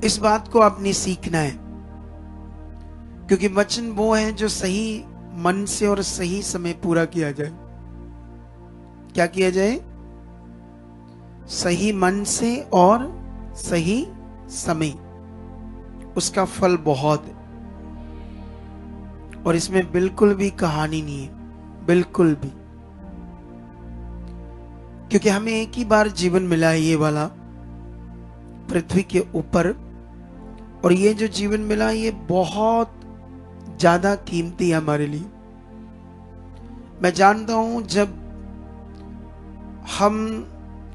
इस बात को आपने सीखना है, क्योंकि वचन वो है जो सही मन से और सही समय पूरा किया जाए। क्या किया जाए? सही मन से और सही समय, उसका फल बहुत है। और इसमें बिल्कुल भी कहानी नहीं है, बिल्कुल भी। क्योंकि हमें एक ही बार जीवन मिला है, ये वाला, पृथ्वी के ऊपर। और ये जो जीवन मिला, ये बहुत ज्यादा कीमती है हमारे लिए। मैं जानता हूं जब हम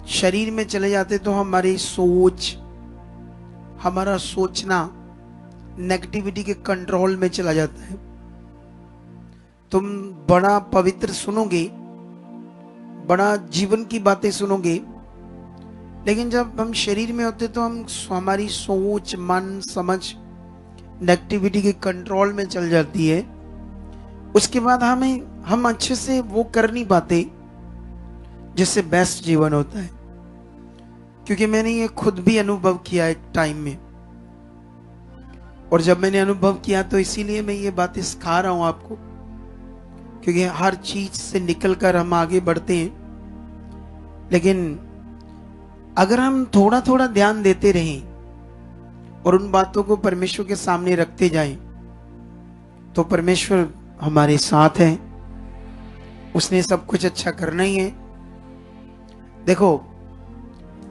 शरीर में चले जाते तो हमारी सोच, हमारा सोचना नेगेटिविटी के कंट्रोल में चला जाता है। तुम बड़ा पवित्र सुनोगे, बड़ा जीवन की बातें सुनोगे, लेकिन जब हम शरीर में होते तो हमारी सोच, मन, समझ नेगेटिविटी के कंट्रोल में चल जाती है। उसके बाद हम अच्छे से वो कर नहीं पाते जिससे बेस्ट जीवन होता है। क्योंकि मैंने ये खुद भी अनुभव किया एक टाइम में, और जब मैंने अनुभव किया तो इसीलिए मैं ये बातें सिखा रहा हूं आपको, क्योंकि हर चीज से निकलकर हम आगे बढ़ते हैं। लेकिन अगर हम थोड़ा थोड़ा ध्यान देते रहें और उन बातों को परमेश्वर के सामने रखते जाएं, तो परमेश्वर हमारे साथ है। उसने सब कुछ अच्छा करना ही है। देखो,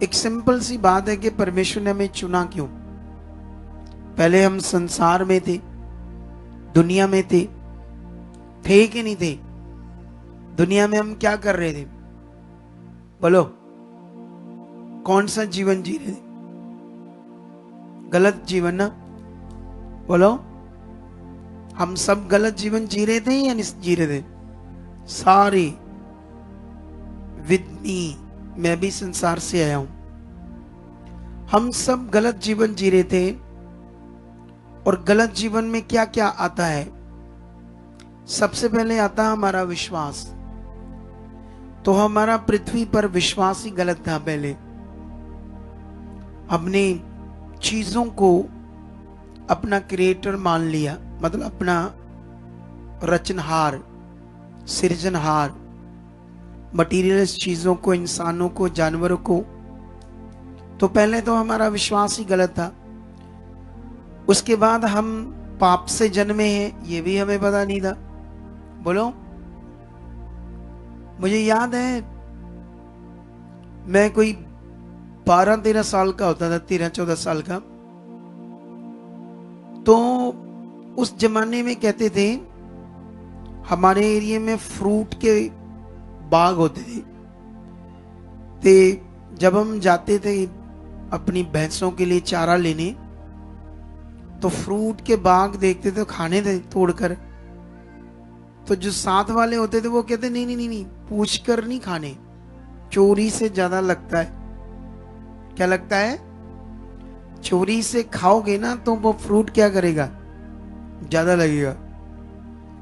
एक सिंपल सी बात है कि परमेश्वर ने हमें चुना क्यों? पहले हम संसार में थे, दुनिया में थे कि नहीं थे? दुनिया में हम क्या कर रहे थे? बोलो, कौन सा जीवन जी रहे थे? गलत जीवन ना? बोलो, हम सब गलत जीवन जी रहे थे या नहीं जी रहे थे? सारे विद मी, मैं भी संसार से आया हूं। हम सब गलत जीवन जी रहे थे। और गलत जीवन में क्या क्या आता है? सबसे पहले आता है हमारा विश्वास। तो हमारा पृथ्वी पर विश्वास ही गलत था। पहले हमने चीजों को अपना क्रिएटर मान लिया, मतलब अपना रचनहार, सृजनहार, मटीरियल्स चीजों को, इंसानों को, जानवरों को। तो पहले तो हमारा विश्वास ही गलत था। उसके बाद हम पाप से जन्मे हैं, ये भी हमें पता नहीं था। बोलो, मुझे याद है मैं कोई 12-13 साल का होता था, 13-14 साल का। तो उस जमाने में कहते थे, हमारे एरिया में फ्रूट के बाग होते थे। जब हम जाते थे अपनी भैंसों के लिए चारा लेने, तो फ्रूट के बाग देखते थे, खाने थे तोड़कर। तो जो साथ वाले होते थे वो कहते नहीं नहीं नहीं नहीं, पूछ कर नहीं खाने, चोरी से ज्यादा लगता है। क्या लगता है? चोरी से खाओगे ना तो वो फ्रूट क्या करेगा? ज्यादा लगेगा।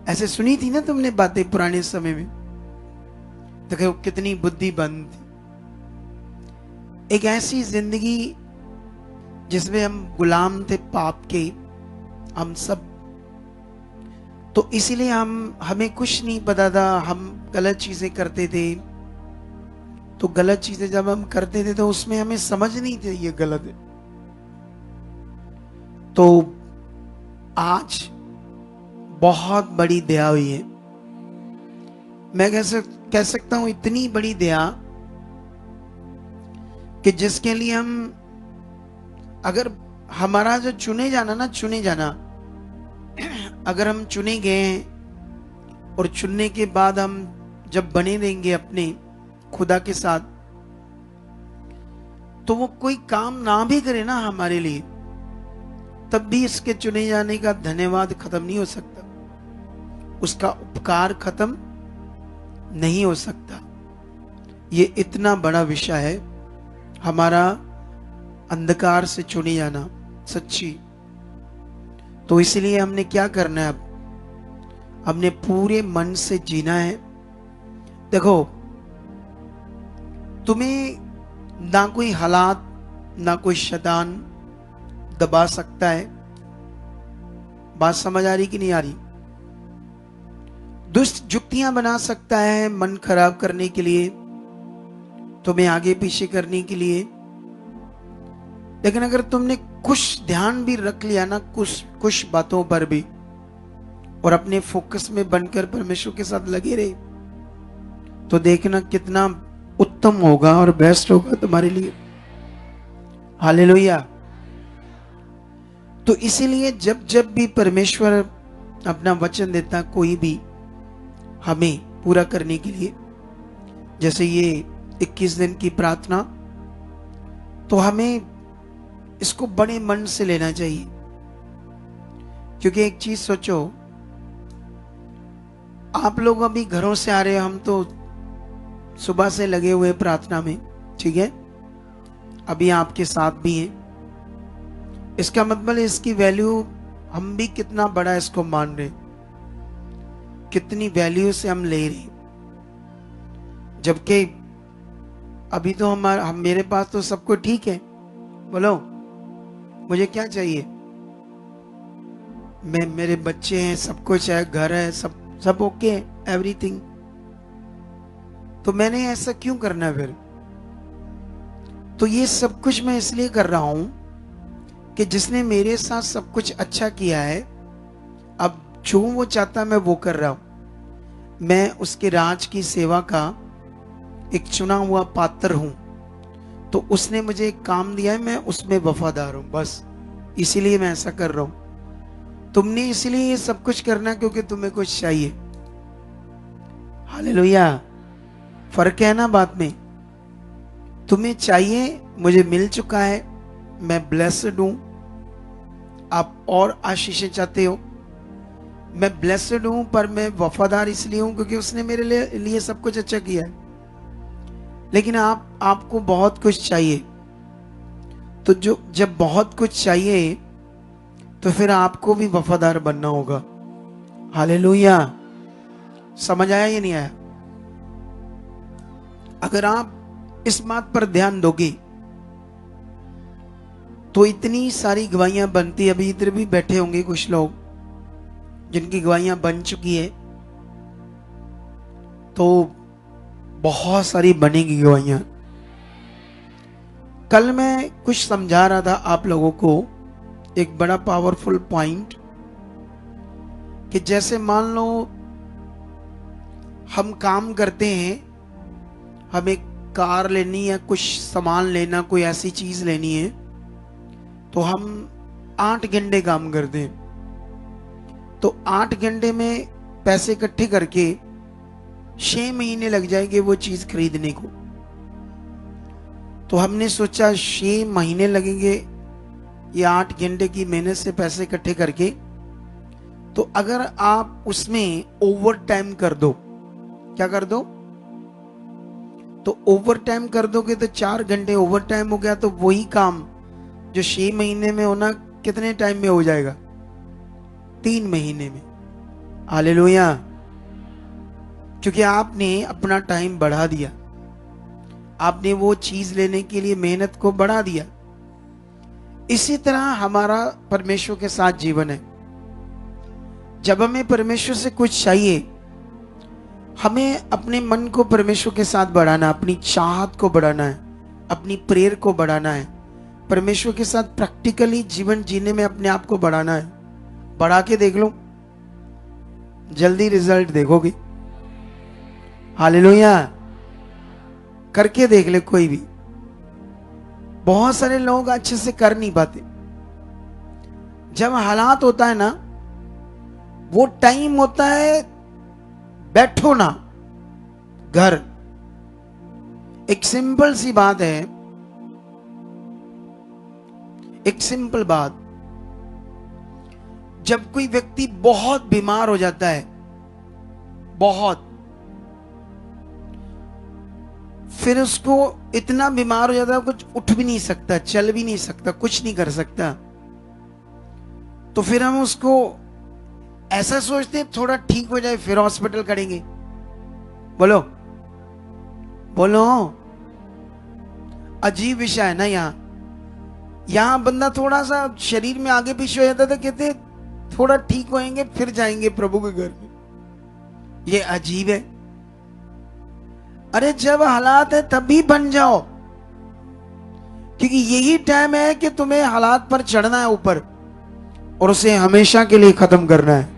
ऐसे सुनी थी ना तुमने बातें पुराने समय में? देखो कितनी बुद्धिबंद थी। एक ऐसी जिंदगी जिसमें हम गुलाम थे पाप के, हम सब। तो इसीलिए हमें कुछ नहीं पता था, हम गलत चीजें करते थे। तो गलत चीजें जब हम करते थे तो उसमें हमें समझ नहीं थे ये गलत है। तो आज बहुत बड़ी दया हुई है। मैं कह सकता हूं इतनी बड़ी दया कि जिसके लिए हम, अगर हमारा जो चुने जाना, अगर हम चुने गए और चुनने के बाद हम जब बने रहेंगे अपने खुदा के साथ, तो वो कोई काम ना भी करे ना हमारे लिए, तब भी इसके चुने जाने का धन्यवाद खत्म नहीं हो सकता, उसका उपकार खत्म नहीं हो सकता। ये इतना बड़ा विषय है हमारा अंधकार से चुने जाना, सच्ची। तो इसलिए हमने क्या करना है? अब हमने पूरे मन से जीना है। देखो, तुम्हें ना कोई हालात, ना कोई शैतान दबा सकता है। बात समझ आ रही कि नहीं आ रही? दुष्ट युक्तियां बना सकता है मन खराब करने के लिए, तुम्हें आगे पीछे करने के लिए। लेकिन अगर तुमने कुछ ध्यान भी रख लिया ना कुछ बातों पर भी, और अपने फोकस में बनकर परमेश्वर के साथ लगे रहे, तो देखना कितना उत्तम होगा और बेस्ट होगा तुम्हारे लिए। हालेलुया। तो इसीलिए जब जब भी परमेश्वर अपना वचन देता कोई भी हमें पूरा करने के लिए, जैसे ये 21 दिन की प्रार्थना, तो हमें इसको बड़े मन से लेना चाहिए। क्योंकि एक चीज सोचो, आप लोग अभी घरों से आ रहे हो, हम तो सुबह से लगे हुए प्रार्थना में, ठीक है, अभी आपके साथ भी हैं। इसका मतलब इसकी वैल्यू हम भी कितना बड़ा इसको मान रहे, कितनी वैल्यू से हम ले रहे। जबकि अभी तो मेरे पास तो सब कुछ ठीक है। बोलो, मुझे क्या चाहिए? मेरे बच्चे हैं, सब कुछ है, घर है, सब ओके है, एवरीथिंग। तो मैंने ऐसा क्यों करना फिर? तो ये सब कुछ मैं इसलिए कर रहा हूं कि जिसने मेरे साथ सब कुछ अच्छा किया है, अब जो वो चाहता मैं वो कर रहा हूं। मैं उसके राज की सेवा का एक चुना हुआ पात्र हूं। तो उसने मुझे एक काम दिया है, मैं उसमें वफादार हूं, बस इसीलिए मैं ऐसा कर रहा हूं। तुमने इसीलिए ये सब कुछ करना क्योंकि तुम्हें कुछ चाहिए। हालेलुया। फर्क है ना बात में? तुम्हें चाहिए, मुझे मिल चुका है, मैं ब्लेस्ड हूं। आप और आशीषें चाहते हो, मैं ब्लेस्ड हूं, पर मैं वफादार इसलिए हूं क्योंकि उसने मेरे लिए सब कुछ अच्छा किया है। लेकिन आपको बहुत कुछ चाहिए, तो जब बहुत कुछ चाहिए तो फिर आपको भी वफादार बनना होगा। हालेलुया। समझ आया या नहीं आया? अगर आप इस बात पर ध्यान दोगे तो इतनी सारी गवाहियां बनती। अभी इधर भी बैठे होंगे कुछ लोग जिनकी गवाहियां बन चुकी है, तो बहुत सारी बनेगी गवाहियां। कल मैं कुछ समझा रहा था आप लोगों को, एक बड़ा पावरफुल पॉइंट, कि जैसे मान लो हम काम करते हैं, हमें कार लेनी है, कुछ सामान लेना, कोई ऐसी चीज लेनी है, तो हम 8 घंटे काम करते हैं। तो 8 घंटे में पैसे इकट्ठे करके 6 महीने लग जाएंगे वो चीज खरीदने को। तो हमने सोचा 6 महीने लगेंगे ये 8 घंटे की मेहनत से पैसे इकट्ठे करके। तो अगर आप उसमें ओवर टाइम कर दो, क्या कर दो? तो ओवर टाइम कर दोगे तो 4 घंटे ओवर टाइम हो गया, तो वही काम जो 6 महीने में होना कितने टाइम में हो जाएगा? 3 महीने में। हालेलुया। क्योंकि आपने अपना टाइम बढ़ा दिया, आपने वो चीज लेने के लिए मेहनत को बढ़ा दिया। इसी तरह हमारा परमेश्वर के साथ जीवन है। जब हमें परमेश्वर से कुछ चाहिए, हमें अपने मन को परमेश्वर के साथ बढ़ाना, अपनी चाहत को बढ़ाना है, अपनी प्रेयर को बढ़ाना है, परमेश्वर के साथ प्रैक्टिकली जीवन जीने में अपने आप को बढ़ाना है। बढ़ा के देख लो, जल्दी रिजल्ट देखोगे। हालेलुया। करके देख ले कोई भी। बहुत सारे लोग अच्छे से कर नहीं पाते। जब हालात होता है ना, वो टाइम होता है बैठो ना घर। एक सिंपल सी बात है, एक सिंपल बात, जब कोई व्यक्ति बहुत बीमार हो जाता है, बहुत, फिर उसको इतना बीमार हो जाता है कुछ उठ भी नहीं सकता, चल भी नहीं सकता, कुछ नहीं कर सकता। तो फिर हम उसको ऐसा सोचते हैं थोड़ा ठीक हो जाए फिर हॉस्पिटल करेंगे। बोलो बोलो, अजीब विषय है ना। यहां बंदा थोड़ा सा शरीर में आगे पीछे हो जाता था, कहते थोड़ा ठीक होएंगे फिर जाएंगे प्रभु के घर में। ये अजीब है। अरे जब हालात है तभी बन जाओ, क्योंकि यही टाइम है कि तुम्हें हालात पर चढ़ना है ऊपर और उसे हमेशा के लिए खत्म करना है।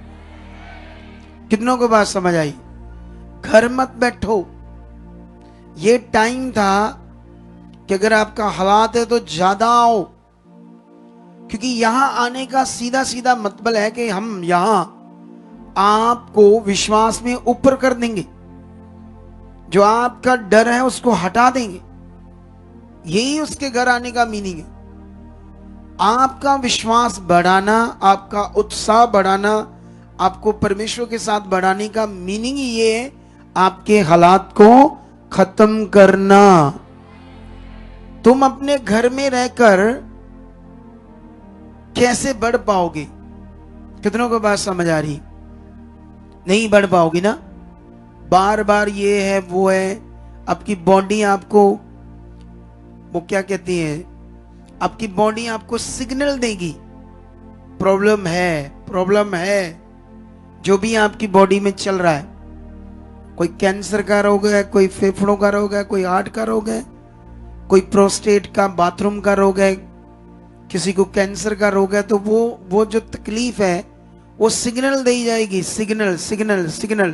कितनों को बात समझ आई? घर मत बैठो। ये टाइम था कि अगर आपका हालात है तो ज्यादा आओ, क्योंकि यहां आने का सीधा सीधा मतलब है कि हम यहां आपको विश्वास में ऊपर कर देंगे, जो आपका डर है उसको हटा देंगे। यही उसके घर आने का मीनिंग है। आपका विश्वास बढ़ाना, आपका उत्साह बढ़ाना, आपको परमेश्वर के साथ बढ़ाने का मीनिंग ही ये है, आपके हालात को खत्म करना। तुम अपने घर में रहकर कैसे बढ़ पाओगे? कितनों को बात समझ आ रही? नहीं बढ़ पाओगी ना। बार बार ये है वो है, आपकी बॉडी आपको वो क्या कहती है, आपकी बॉडी आपको सिग्नल देगी प्रॉब्लम है, प्रॉब्लम है। जो भी आपकी बॉडी में चल रहा है, कोई कैंसर का रोग है, कोई फेफड़ों का रोग है, कोई हार्ट का रोग है, कोई प्रोस्टेट का बाथरूम का रोग है, किसी को कैंसर का रोग है, तो वो जो तकलीफ है वो सिग्नल दी जाएगी। सिग्नल सिग्नल सिग्नल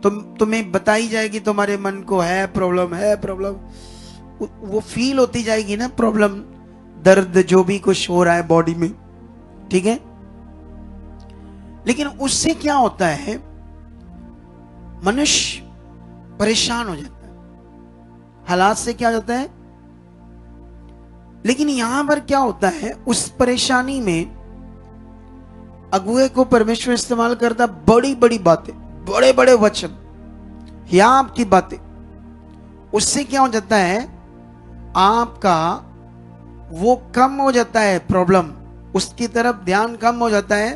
तुम्हें बताई जाएगी, तुम्हारे मन को है प्रॉब्लम, है प्रॉब्लम। वो फील होती जाएगी ना प्रॉब्लम, दर्द जो भी कुछ हो रहा है बॉडी में, ठीक है। लेकिन उससे क्या होता है, मनुष्य परेशान हो जाता है, हालात से क्या हो जाता है। लेकिन यहां पर क्या होता है, उस परेशानी में अगुए को परमेश्वर इस्तेमाल करता बड़ी बड़ी बातें, बड़े बड़े वचन या आपकी बातें। उससे क्या हो जाता है, आपका वो कम हो जाता है प्रॉब्लम, उसकी तरफ ध्यान कम हो जाता है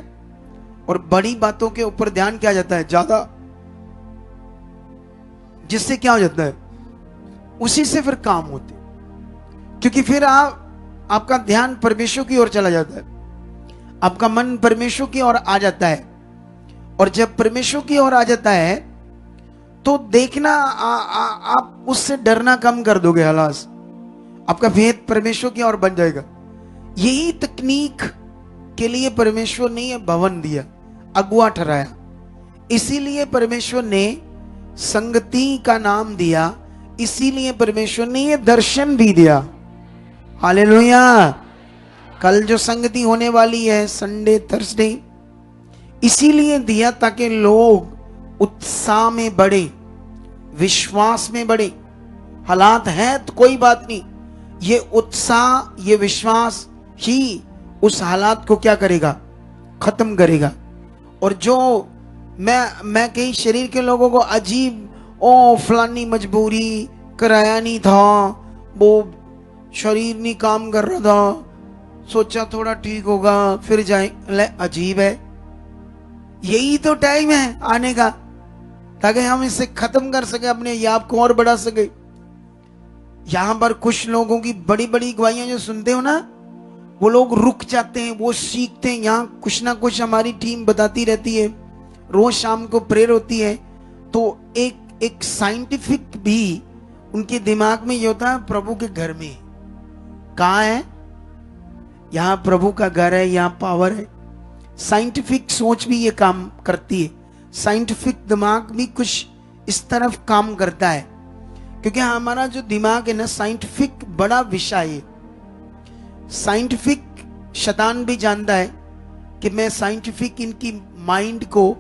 और बड़ी बातों के ऊपर ध्यान क्या जाता है ज्यादा। जिससे क्या हो जाता है, उसी से फिर काम होते, क्योंकि फिर आपका ध्यान परमेश्वर की ओर चला जाता है, आपका मन परमेश्वर की ओर आ जाता है। और जब परमेश्वर की ओर आ जाता है तो देखना आप उससे डरना कम कर दोगे, हालात आपका भेद परमेश्वर की ओर बन जाएगा। यही तकनीक के लिए परमेश्वर ने यह भवन दिया, अगुआ ठहराया। इसीलिए परमेश्वर ने संगति का नाम दिया, इसीलिए परमेश्वर ने यह दर्शन भी दिया। हालेलुया। कल जो संगति होने वाली है संडे थर्सडे, इसीलिए दिया ताकि लोग उत्साह में बढ़े, विश्वास में बढ़े। हालात है तो कोई बात नहीं, ये उत्साह, ये विश्वास ही उस हालात को क्या करेगा, खत्म करेगा। और जो मैं कई शरीर के लोगों को अजीब, ओ फलानी मजबूरी, कराया नहीं था, वो शरीर नहीं काम कर रहा था, सोचा थोड़ा ठीक होगा फिर जाए। अजीब है। यही तो टाइम है आने का, ताकि हम इसे खत्म कर सके, अपने याप को और बढ़ा सके। यहां पर कुछ लोगों की बड़ी बड़ी गवाहियां जो सुनते हो ना, वो लोग रुक जाते हैं, वो सीखते हैं। यहाँ कुछ ना कुछ हमारी टीम बताती रहती है, रोज शाम को प्रेयर होती है। तो एक साइंटिफिक भी उनके दिमाग में ये होता है, प्रभु के घर में कहाँ है, यहाँ प्रभु का घर है, यहाँ पावर है। साइंटिफिक सोच भी ये काम करती है, साइंटिफिक दिमाग भी कुछ इस तरफ काम करता है, क्योंकि हमारा जो दिमाग है ना, साइंटिफिक बड़ा विषय है। साइंटिफिक शैतान भी जानता है कि मैं साइंटिफिक इनकी माइंड को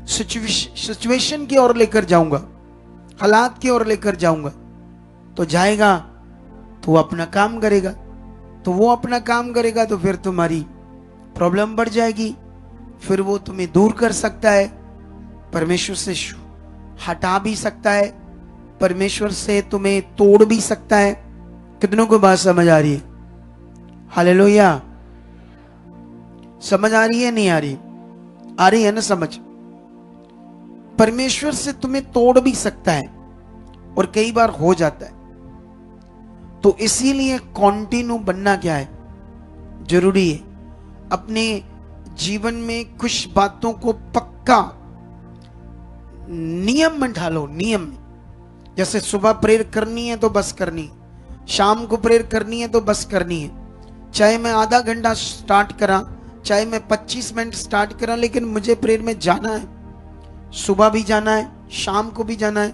सिचुएशन की ओर लेकर जाऊंगा, हालात की ओर लेकर जाऊंगा, तो जाएगा तो वो अपना काम करेगा, तो वो अपना काम करेगा तो फिर तुम्हारी प्रॉब्लम बढ़ जाएगी, फिर वो तुम्हें दूर कर सकता है, परमेश्वर से हटा भी सकता है, परमेश्वर से तुम्हें तोड़ भी सकता है। कितनों को बात समझ आ रही है? हालेलुया। समझ आ रही है, नहीं आ रही? आ रही है ना समझ? परमेश्वर से तुम्हें तोड़ भी सकता है और कई बार हो जाता है। तो इसीलिए कॉन्टिन्यू बनना क्या है, जरूरी है। अपने जीवन में कुछ बातों को पक्का नियम में ढालो, नियम में। जैसे सुबह प्रेयर करनी है तो बस करनी है, शाम को प्रेयर करनी है तो बस करनी है। चाहे मैं आधा घंटा स्टार्ट करा, चाहे मैं 25 मिनट स्टार्ट करा, लेकिन मुझे प्रेयर में जाना है। सुबह भी जाना है, शाम को भी जाना है।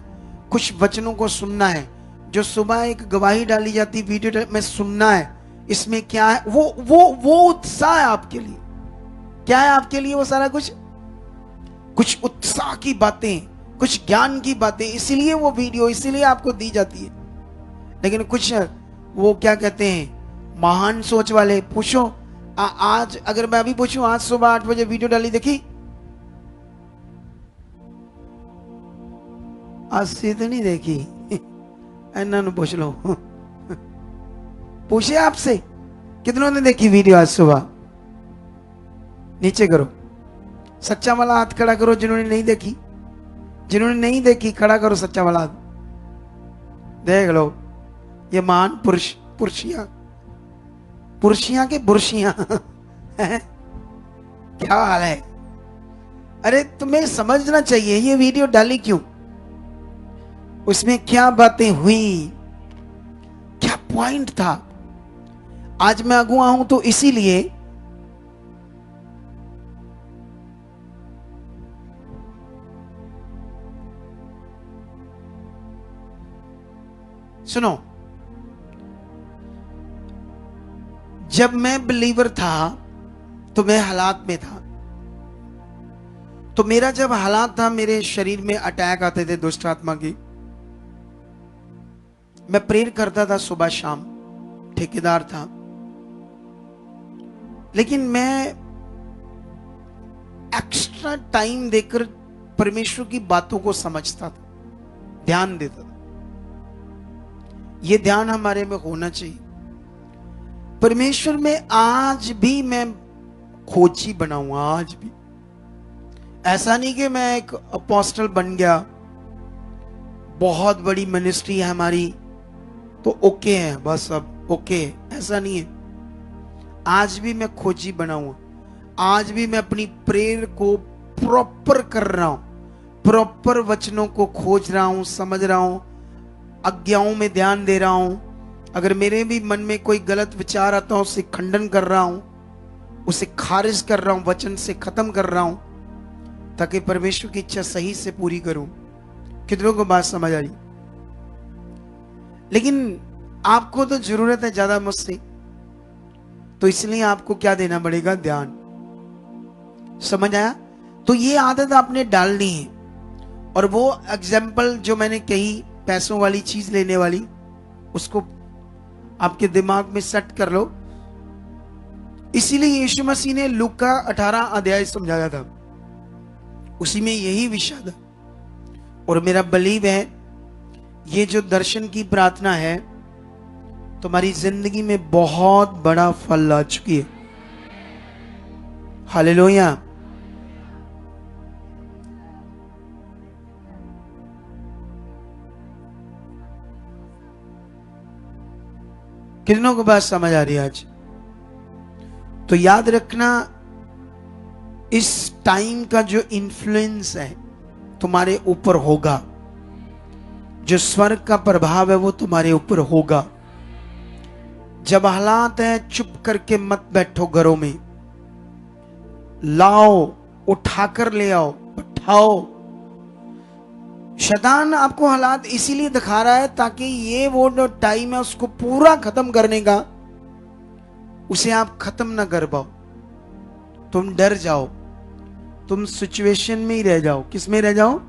कुछ वचनों को सुनना है। जो सुबह एक गवाही डाली जाती वीडियो में सुनना है, इसमें क्या है, वो उत्साह है आपके लिए। क्या है आपके लिए वो सारा कुछ उत्साह की बातें, कुछ ज्ञान की बातें, इसीलिए वो वीडियो इसीलिए आपको दी जाती है। लेकिन कुछ वो क्या कहते हैं, महान सोच वाले, पूछो आज अगर मैं अभी पूछूं, आज सुबह 8 बजे वीडियो डाली, देखी? आज से तो नहीं देखी। इन्हों ने पूछ लो। पूछे आपसे कितनों ने देखी वीडियो आज सुबह? नीचे करो, सच्चा वाला हाथ खड़ा करो जिन्होंने नहीं देखी। जिन्होंने नहीं देखी खड़ा करो सच्चा वाला हाथ। देख लो, ये महान पुरुषियां के बुरशियां। क्या हाल है? अरे तुम्हें समझना चाहिए ये वीडियो डाली क्यों, उसमें क्या बातें हुई, क्या पॉइंट था। आज मैं अगुआ हूं तो इसीलिए सुनो, जब मैं बिलीवर था तो मैं हालात में था। तो मेरा जब हालात था, मेरे शरीर में अटैक आते थे दुष्ट आत्मा की। मैं प्रेयर करता था सुबह शाम, ठेकेदार था, लेकिन मैं एक्स्ट्रा टाइम देकर परमेश्वर की बातों को समझता था, ध्यान देता था। यह ध्यान हमारे में होना चाहिए। परमेश्वर में आज भी मैं खोजी बनाऊंगा, आज भी। ऐसा नहीं कि मैं एक अपोस्टल बन गया, बहुत बड़ी मिनिस्ट्री है हमारी तो ओके है, बस अब ओके, ऐसा नहीं है। आज भी मैं खोजी बनाऊंगा। आज भी मैं अपनी प्रेयर को प्रॉपर कर रहा हूं, प्रॉपर वचनों को खोज रहा हूं, समझ रहा हूं, आज्ञाओं में ध्यान दे रहा हूं। अगर मेरे भी मन में कोई गलत विचार आता है, उसे खंडन कर रहा हूं, उसे खारिज कर रहा हूं, वचन से खत्म कर रहा हूं, ताकि परमेश्वर की इच्छा सही से पूरी करूं। कितनों को बात समझ आ रही? लेकिन आपको तो जरूरत है ज्यादा मुझसे, तो इसलिए आपको क्या देना पड़ेगा? ध्यान। समझ आया? तो ये आदत आपने डालनी है। और वो एग्जाम्पल जो मैंने कही, पैसों वाली चीज लेने वाली, उसको आपके दिमाग में सेट कर लो। इसीलिए यीशु मसीह ने लूका 18 अध्याय समझाया था, उसी में यही विषय था। और मेरा बिलीव है ये जो दर्शन की प्रार्थना है तुम्हारी जिंदगी में बहुत बड़ा फल ला चुकी है। हालेलुया। कितनों को बात समझ आ रही है आज? तो याद रखना, इस टाइम का जो इन्फ्लुएंस है तुम्हारे ऊपर होगा, जो स्वर्ग का प्रभाव है वो तुम्हारे ऊपर होगा। जब हालात है, चुप करके मत बैठो घरों में, लाओ, उठाकर ले आओ, बैठाओ। शैतान आपको हालात इसीलिए दिखा रहा है ताकि ये वो जो टाइम है उसको पूरा खत्म करने का, उसे आप खत्म ना कर पाओ। तुम डर जाओ, तुम सिचुएशन में ही रह जाओ। किस में रह जाओ?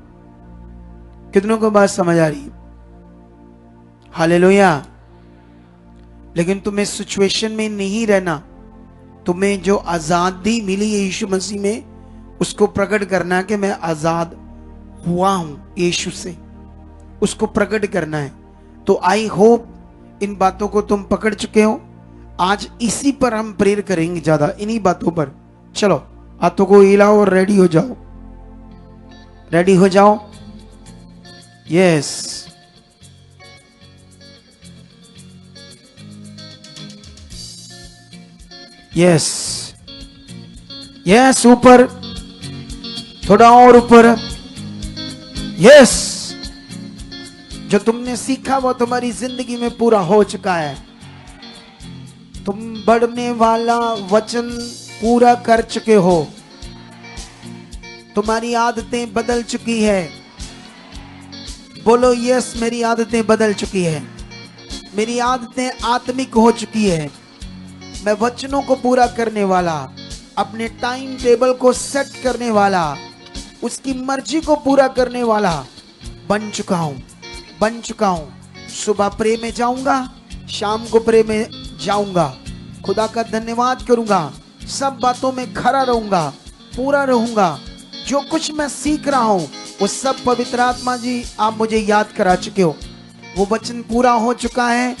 कितनों को बात समझ आ रही है? हालेलुया। लेकिन तुम्हें सिचुएशन में नहीं रहना, तुम्हें जो आजादी मिली है यीशु मसीह में, उसको प्रकट करना कि मैं आजाद हुआ हूं यीशु से, उसको प्रकट करना है। तो आई होप इन बातों को तुम पकड़ चुके हो। आज इसी पर हम प्रेयर करेंगे, ज्यादा इन्हीं बातों पर। चलो हाथों को हिलाओ और रेडी हो जाओ, रेडी हो जाओ। यस, यस यस, ऊपर, थोड़ा और ऊपर। यस, जो तुमने सीखा वो तुम्हारी जिंदगी में पूरा हो चुका है। तुम बढ़ने वाला वचन पूरा कर चुके हो। तुम्हारी आदतें बदल चुकी है। बोलो यस, मेरी आदतें बदल चुकी है। मेरी आदतें आत्मिक हो चुकी है। मैं वचनों को पूरा करने वाला, अपने टाइम टेबल को सेट करने वाला, उसकी मर्जी को पूरा करने वाला बन चुका हूं। सुबह प्रे में जाऊंगा, शाम को प्रे में जाऊंगा, खुदा का धन्यवाद करूंगा, सब बातों में खरा रहूंगा, पूरा रहूंगा। जो कुछ मैं सीख रहा हूं वो सब पवित्र आत्मा जी आप मुझे याद करा चुके हो। वो वचन पूरा हो चुका है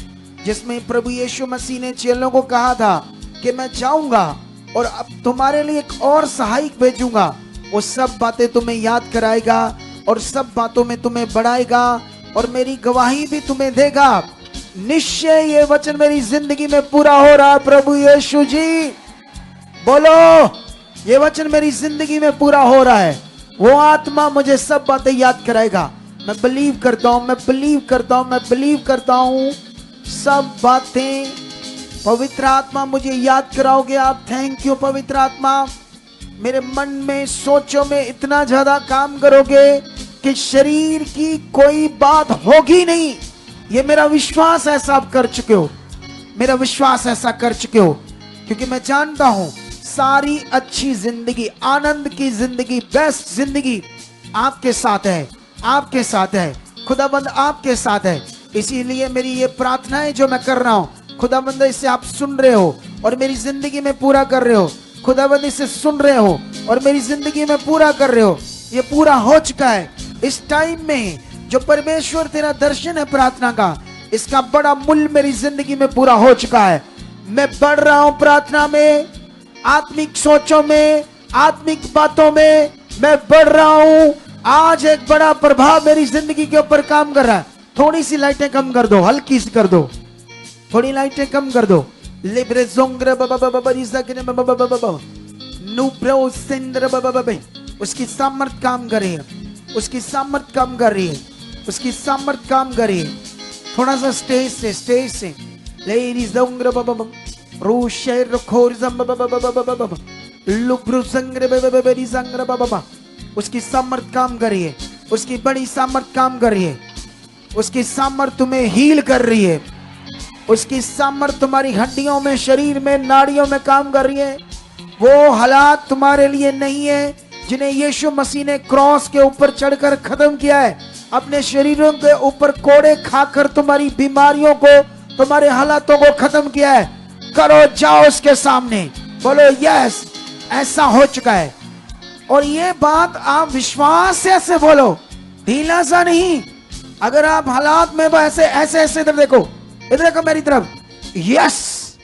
जिसमें प्रभु यीशु मसीह ने चेलों को कहा था कि मैं जाऊंगा और अब तुम्हारे लिए एक और सहायक भेजूंगा। वो सब बातें तुम्हें याद कराएगा और सब बातों में तुम्हें बढ़ाएगा और मेरी गवाही भी तुम्हें देगा। निश्चय ये वचन मेरी जिंदगी में पूरा हो रहा है। प्रभु यीशु जी, बोलो, ये वचन मेरी जिंदगी में पूरा हो रहा है। वो आत्मा मुझे सब बातें याद कराएगा। मैं बिलीव करता हूं सब बातें पवित्र आत्मा मुझे याद कराओगे आप। थैंक यू पवित्र आत्मा। मेरे मन में, सोचों में इतना ज्यादा काम करोगे कि शरीर की कोई बात होगी नहीं। ये मेरा विश्वास ऐसा आप कर चुके हो, मेरा विश्वास ऐसा कर चुके हो, क्योंकि मैं जानता हूं सारी अच्छी जिंदगी, आनंद की जिंदगी, बेस्ट जिंदगी आपके साथ है, आपके साथ है। खुदाबंद आपके साथ है। इसीलिए मेरी ये प्रार्थनाएं जो मैं कर रहा हूं, खुदाबंद इसे आप सुन रहे हो और मेरी जिंदगी में पूरा कर रहे हो। खुदाबंद इसे सुन रहे हो और मेरी जिंदगी में पूरा कर रहे हो। ये पूरा हो चुका है। इस टाइम में जो परमेश्वर तेरा दर्शन है प्रार्थना का, इसका बड़ा मूल्य मेरी जिंदगी में पूरा हो चुका है। मैं बढ़ रहा हूं प्रार्थना में, आत्मिक सोचों में, आत्मिक बातों में मैं बढ़ रहा हूं। आज एक बड़ा प्रभाव मेरी जिंदगी के ऊपर काम कर रहा है। थोड़ी सी लाइटें कम कर दो, हल्की सी कर दो, थोड़ी लाइटें कम कर दो। लिब्रे जोंग्रे उसकी सामर्थ काम कर रही है, उसकी सामर्थ काम कर रही है, उसकी सामर्थ काम कर रही है। थोड़ा सा स्टेज से लेडी जोंग्रे रोशेर खोर लुब्रु संग्रे उसकी सामर्थ काम कर रही है, उसकी बड़ी सामर्थ काम कर रही है। उसकी सामर्थ तुम्हें हील कर रही है। उसकी सामर्थ तुम्हारी हड्डियों में, शरीर में, नाड़ियों में काम कर रही है। वो हालात तुम्हारे लिए नहीं है जिन्हें यीशु मसीह ने क्रॉस के ऊपर चढ़कर खत्म किया है। अपने शरीरों के ऊपर कोड़े खाकर तुम्हारी बीमारियों को, तुम्हारे हालातों को खत्म किया है। करो, जाओ उसके सामने, बोलो यस, ऐसा हो चुका है। और ये बात आप विश्वास से ऐसे बोलो, ढीला सा नहीं। अगर आप हालात में ऐसे इधर देखो मेरी तरफ, यस,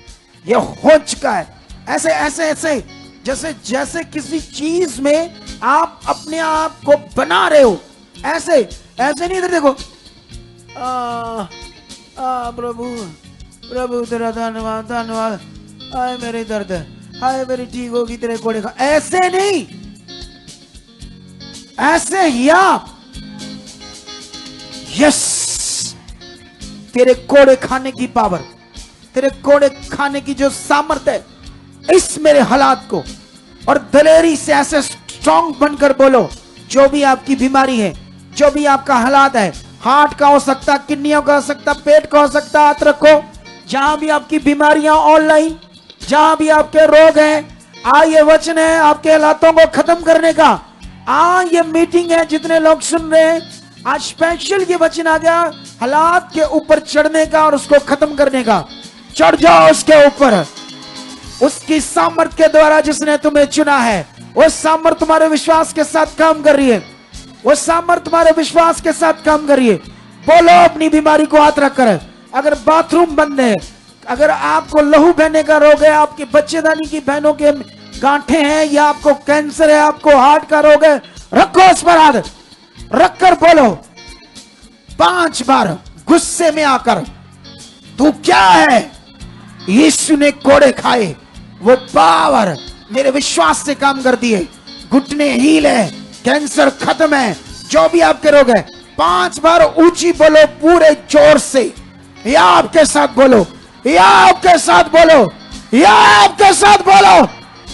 ये हो चुका है। ऐसे जैसे किसी चीज में आप अपने आप को बना रहे हो, ऐसे नहीं। इधर देखो, प्रभु तेरा धन्यवाद, हाय मेरे दर्द, हाय मेरी ठीक होगी तेरे कोड़े का। ऐसे नहीं, ऐसे ही आप, यस, तेरे कोड़े खाने की पावर, तेरे कोड़े खाने की जो सामर्थ है, इस मेरे हालात को, और दलेरी से ऐसे स्ट्रॉन्ग बनकर बोलो, जो भी आपकी बीमारी है, जो भी आपका हालात है, हार्ट का हो सकता, किडनियों का हो सकता, पेट का हो सकता, हाथ रखो। जहां भी आपकी बीमारियां, ऑनलाइन जहां भी आपके रोग हैं, ये वचन है आपके हालातों को खत्म करने का। ये मीटिंग है, जितने लोग सुन रहे हैं, आज स्पेशल ये वचन आ गया हालात के ऊपर चढ़ने का और उसको खत्म करने का। चढ़ जाओ उसके ऊपर, उसकी सामर्थ के द्वारा जिसने तुम्हें चुना है। वो सामर्थ तुम्हारे विश्वास के साथ काम कर रही है, वो सामर्थ तुम्हारे विश्वास के साथ काम कर रही है। बोलो अपनी बीमारी को हाथ रखकर। अगर बाथरूम बंद है, अगर आपको लहू बहने का रोग है, आपकी बच्चेदानी की बहनों के गांठें हैं, या आपको कैंसर है, आपको हार्ट का रोग है, रखो उस पर हाथ रखकर बोलो 5 बार गुस्से में आकर, तू क्या है? यीशु ने कोड़े खाए, वो पावर मेरे विश्वास से काम करती है। घुटने हील है, कैंसर खत्म है, जो भी आपके रोग है। 5 बार ऊंची बोलो पूरे जोर से, या आपके साथ बोलो, या आपके साथ बोलो, या आपके साथ बोलो,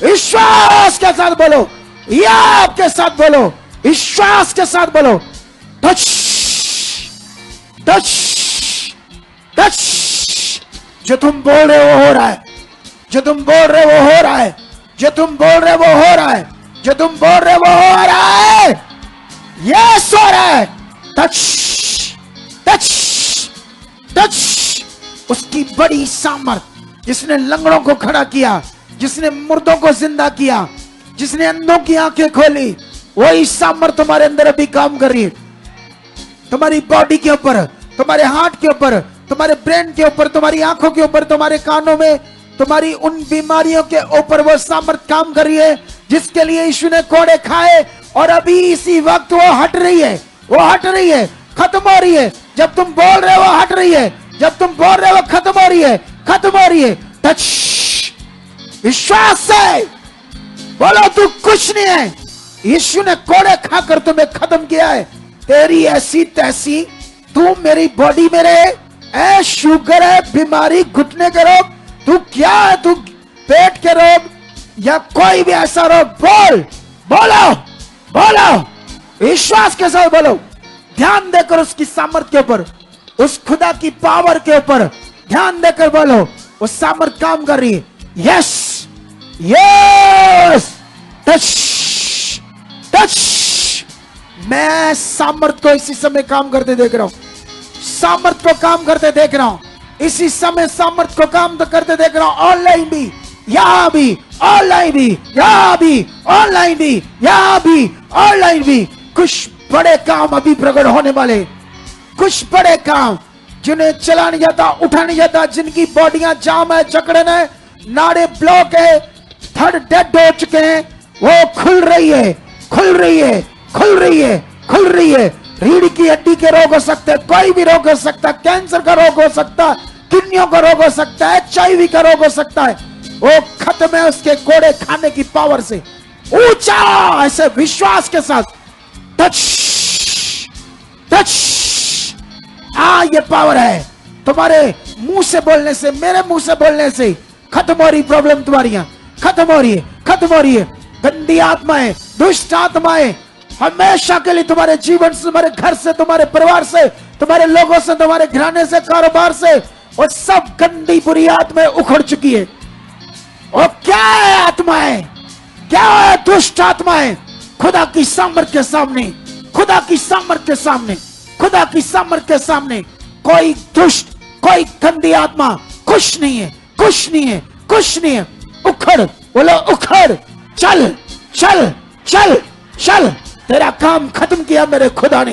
विश्वास के साथ बोलो, या आपके साथ बोलो, विश्वास के साथ बोलो। Touch touch touch. जो तुम बोल रहे हो रहा है, जो तुम बोल रहे वो हो रहा है, जो तुम बोल रहे वो हो रहा है, जो तुम बोल रहे वो हो रहा है। यस हो रहा है। Touch touch touch. उसकी बड़ी सामर्थ, जिसने लंगड़ों को खड़ा किया, जिसने मुर्दों को जिंदा किया, जिसने अंधों की आंखें खोली, वही सामर्थ तुम्हारे अंदर अभी काम कर रही है। तुम्हारी बॉडी के ऊपर, तुम्हारे हार्ट के ऊपर, तुम्हारे ब्रेन के ऊपर, तुम्हारी आंखों के ऊपर, तुम्हारे कानों में, तुम्हारी उन बीमारियों के ऊपर वो सामर्थ काम कर रही है जिसके लिए यीशु ने कोड़े खाए। और अभी इसी वक्त वो हट रही है, वो हट रही है, खत्म हो रही है। जब तुम बोल रहे हो वो हट रही है, जब तुम बोल रहे हो वो खत्म हो रही है, खत्म हो रही है। टच। विश्वास से बोलो तू कुछ नहीं है। यीशु ने कोड़े खाकर तुम्हें खत्म किया है। तेरी ऐसी तैसी, तू मेरी बॉडी में रहे, शुगर है, बीमारी, घुटने के रोग, तू क्या है, तू पेट के रोग या कोई भी ऐसा रोग, बोल, बोलो, बोलो, विश्वास के साथ बोलो। ध्यान देकर उसकी सामर्थ के ऊपर, उस खुदा की पावर के ऊपर ध्यान देकर बोलो। उस सामर्थ काम कर रही है। Yes yes. Touch touch. मैं सामर्थ को इसी समय काम करते देख रहा हूं, सामर्थ को काम करते देख रहा हूं, इसी समय सामर्थ को काम तो करते देख रहा हूं। ऑनलाइन भी, यहां भी, ऑनलाइन भी, यहां भी, ऑनलाइन भी, यहां भी, ऑनलाइन भी। कुछ बड़े काम अभी प्रकट होने वाले, कुछ बड़े काम जिन्हें चला नहीं जाता, उठा नहीं जाता, जिनकी बॉडियां जाम है, जकड़न है, नाड़े ब्लॉक है, थर्ड डेड हो चुके हैं, वो खुल रही है, खुल रही है, खुल रही है, खुल रही है। रीढ़ की हड्डी के रोग हो सकते हैं, कोई भी रोग हो सकता है, कैंसर का रोग हो सकता है, किडनियों का रोग हो सकता है, HIV का रोग हो सकता है। वो खत्म है उसके कोड़े खाने की पावर से। ऊंचा ऐसे विश्वास के साथ टच टच। ये पावर है। तुम्हारे मुंह से बोलने से, मेरे मुंह से बोलने से खत्म हो रही प्रॉब्लम तुम्हारी, खत्म हो रही है, खत्म हो रही है। गंदी आत्माएं, दुष्ट आत्माएं हमेशा के लिए तुम्हारे जीवन से, तुम्हारे घर से, तुम्हारे परिवार से, तुम्हारे लोगों से, तुम्हारे घराने से, कारोबार से, और सब गंदी बुरी आत्माएं उखड़ चुकी है। और क्या है आत्माएं, क्या है दुष्ट आत्माएं? खुदा की सामर्थ के सामने, खुदा की सामर्थ के सामने, खुदा की सामर्थ के सामने कोई दुष्ट, कोई गंदी आत्मा कुछ नहीं है, कुछ नहीं है, कुछ नहीं है। उखड़, बोलो उखड़। चल चल चल चल। तेरा काम खत्म किया मेरे खुदा ने,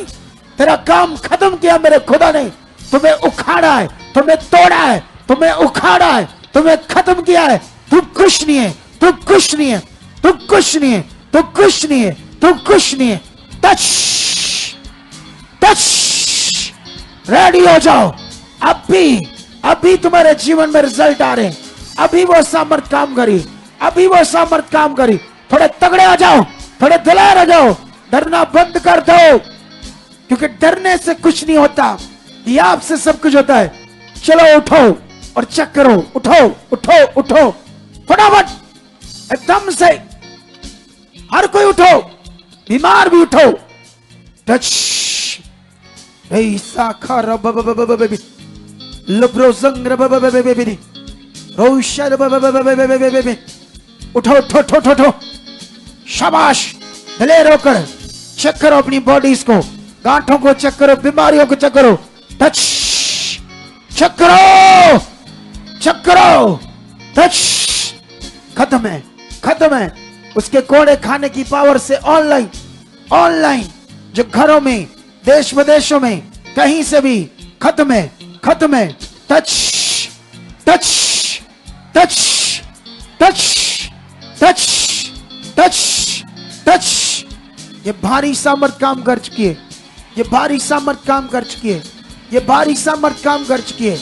तेरा काम खत्म किया मेरे खुदा ने। तुम्हें उखाड़ा है, तुम्हें तोड़ा है, तुम्हें उखाड़ा है, तुम्हें खत्म किया है। तू कुछ नहीं है, तू कुछ नहीं है, तू कुछ नहीं है, तू कुछ नहीं है, तू कुछ नहीं है। Touch touch. रेडी हो जाओ। अभी तुम्हारे जीवन में रिजल्ट आ रहे हैं। अभी वो सामर्थ काम करी, अभी वो सामर्थ काम करी। थोड़े तगड़े हो जाओ, थोड़े दिलार हो जाओ। डरना बंद कर दो, क्योंकि डरने से कुछ नहीं होता, ये आपसे सब कुछ होता है। चलो उठो और चेक करो। उठो उठो उठो फटाफट, एकदम से। हर कोई उठो, बीमार भी उठो। टच। उठो उठो उठो उठो। शाबाश। दिलेर होकर चेक करो अपनी बॉडीज को, गांठों को चेक करो, बीमारियों को चेक करो। टच। चेक करो, चेक करो। टच। खत्म है, खत्म है। उसके कोड़े खाने की पावर से ऑनलाइन, ऑनलाइन जो घरों में, देश विदेशों में, कहीं से भी खत्म है, खत्म है। Touch touch touch touch touch touch touch. ये भारी सामर्थ काम कर चुकी है, ये भारी सामर्थ काम कर चुकी है, ये भारी सामर्थ काम कर चुकी है,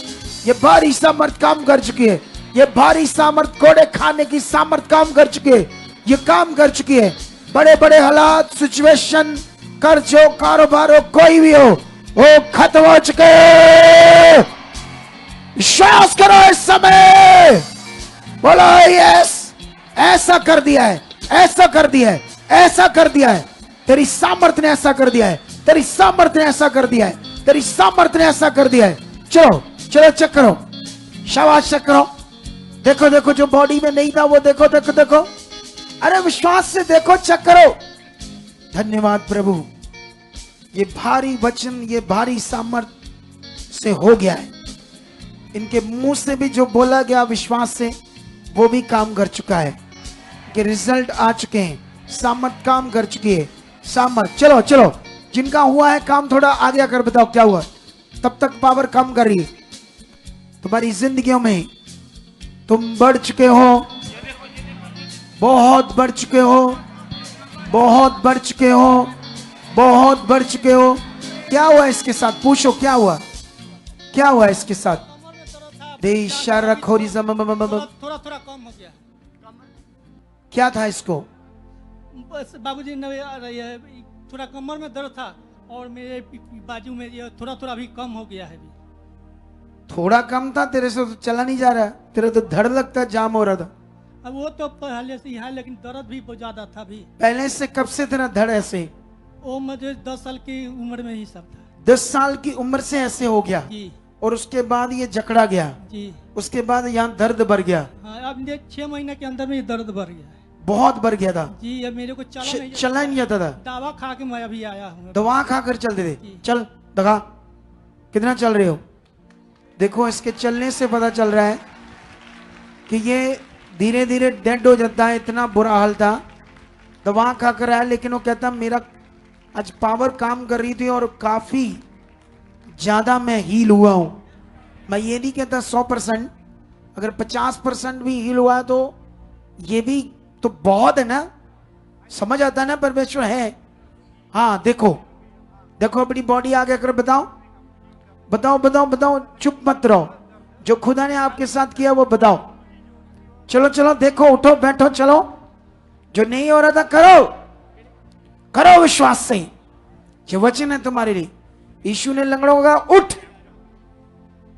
ये भारी सामर्थ काम कर चुकी है। ये भारी सामर्थ, घोड़े खाने की सामर्थ काम कर चुकी है, ये काम कर चुकी है। बड़े बड़े हालात, सिचुएशन, कर्ज हो, कारोबार हो, कोई भी हो, वो खत्म हो चुके। विश्वास करो इस समय, बोलो यस, ऐसा कर दिया है, ऐसा कर दिया है, ऐसा कर दिया है। तेरी सामर्थ ने ऐसा कर दिया है, तेरी सामर्थ ने ऐसा कर दिया है, तेरी सामर्थ ने ऐसा कर दिया है। चलो चलो चेक करो, शाबाश चेक करो। देखो देखो, जो बॉडी में नहीं था वो देखो देखो देखो। अरे विश्वास से देखो, चेक करो। धन्यवाद प्रभु, ये भारी वचन, ये भारी सामर्थ से हो गया है। इनके मुंह से भी जो बोला गया विश्वास से, वो भी काम कर चुका है, कि रिजल्ट आ चुके हैं, सामर्थ काम कर चुकी है। सामर्थ, चलो चलो, जिनका हुआ है काम थोड़ा आगे आकर बताओ क्या हुआ। तब तक पावर काम कर रही है तुम्हारी जिंदगियों में। तुम बढ़ चुके हो, बहुत बढ़ चुके हो, बहुत बढ़ चुके हो, बहुत बढ़ चुके हो। क्या हुआ इसके साथ, पूछो क्या हुआ, क्या हुआ इसके साथ। थोड़ा थोड़ा कम हो गया। क्या था इसको, बस बाबूजी ने रही है, थोड़ा कमर में दर्द था और मेरे बाजू में ये थोड़ा थोड़ा भी कम हो गया है। थोड़ा कम था, तेरे से तो चला नहीं जा रहा, तेरे तो धड़ लगता जाम हो रहा था। अब वो तो पहले से ही है, लेकिन दर्द भी बहुत ज्यादा था भी। पहले से कब से तेरा धड़ ऐसे? वो मुझे 10 साल की उम्र में ही सब था। 10 साल की उम्र से ऐसे हो गया जी। और उसके बाद ये जकड़ा गया जी। उसके बाद यहाँ दर्द बढ़ गया। हाँ, अब 6 महीने के अंदर में ये दर्द बढ़ गया है। बहुत बढ़ गया था जी। अब मेरे को चलना ही नहीं जाता था। दवा खा के मैं अभी आया हूँ। दवा खाकर चलते थे। चल दगा, कितना चल रहे हो? देखो इसके चलने से पता चल रहा है कि ये धीरे धीरे डेड हो जाता है। इतना बुरा हाल था, दवा खाकर आया, लेकिन वो कहता मेरा आज पावर काम कर रही थी और काफी ज्यादा मैं हील हुआ हूं। मैं ये नहीं कहता 100%, अगर 50% भी हील हुआ तो ये भी तो बहुत है ना। समझ आता है ना परमेश्वर है। हाँ देखो देखो, अपनी बॉडी आगे कर बताओ बताओ बताओ बताओ, चुप मत रहो। जो खुदा ने आपके साथ किया वो बताओ। चलो चलो देखो, उठो बैठो, चलो। जो नहीं हो रहा था करो, करो विश्वास से। ये वचन है तुम्हारे लिए। यीशु ने लंगड़ों का उठ,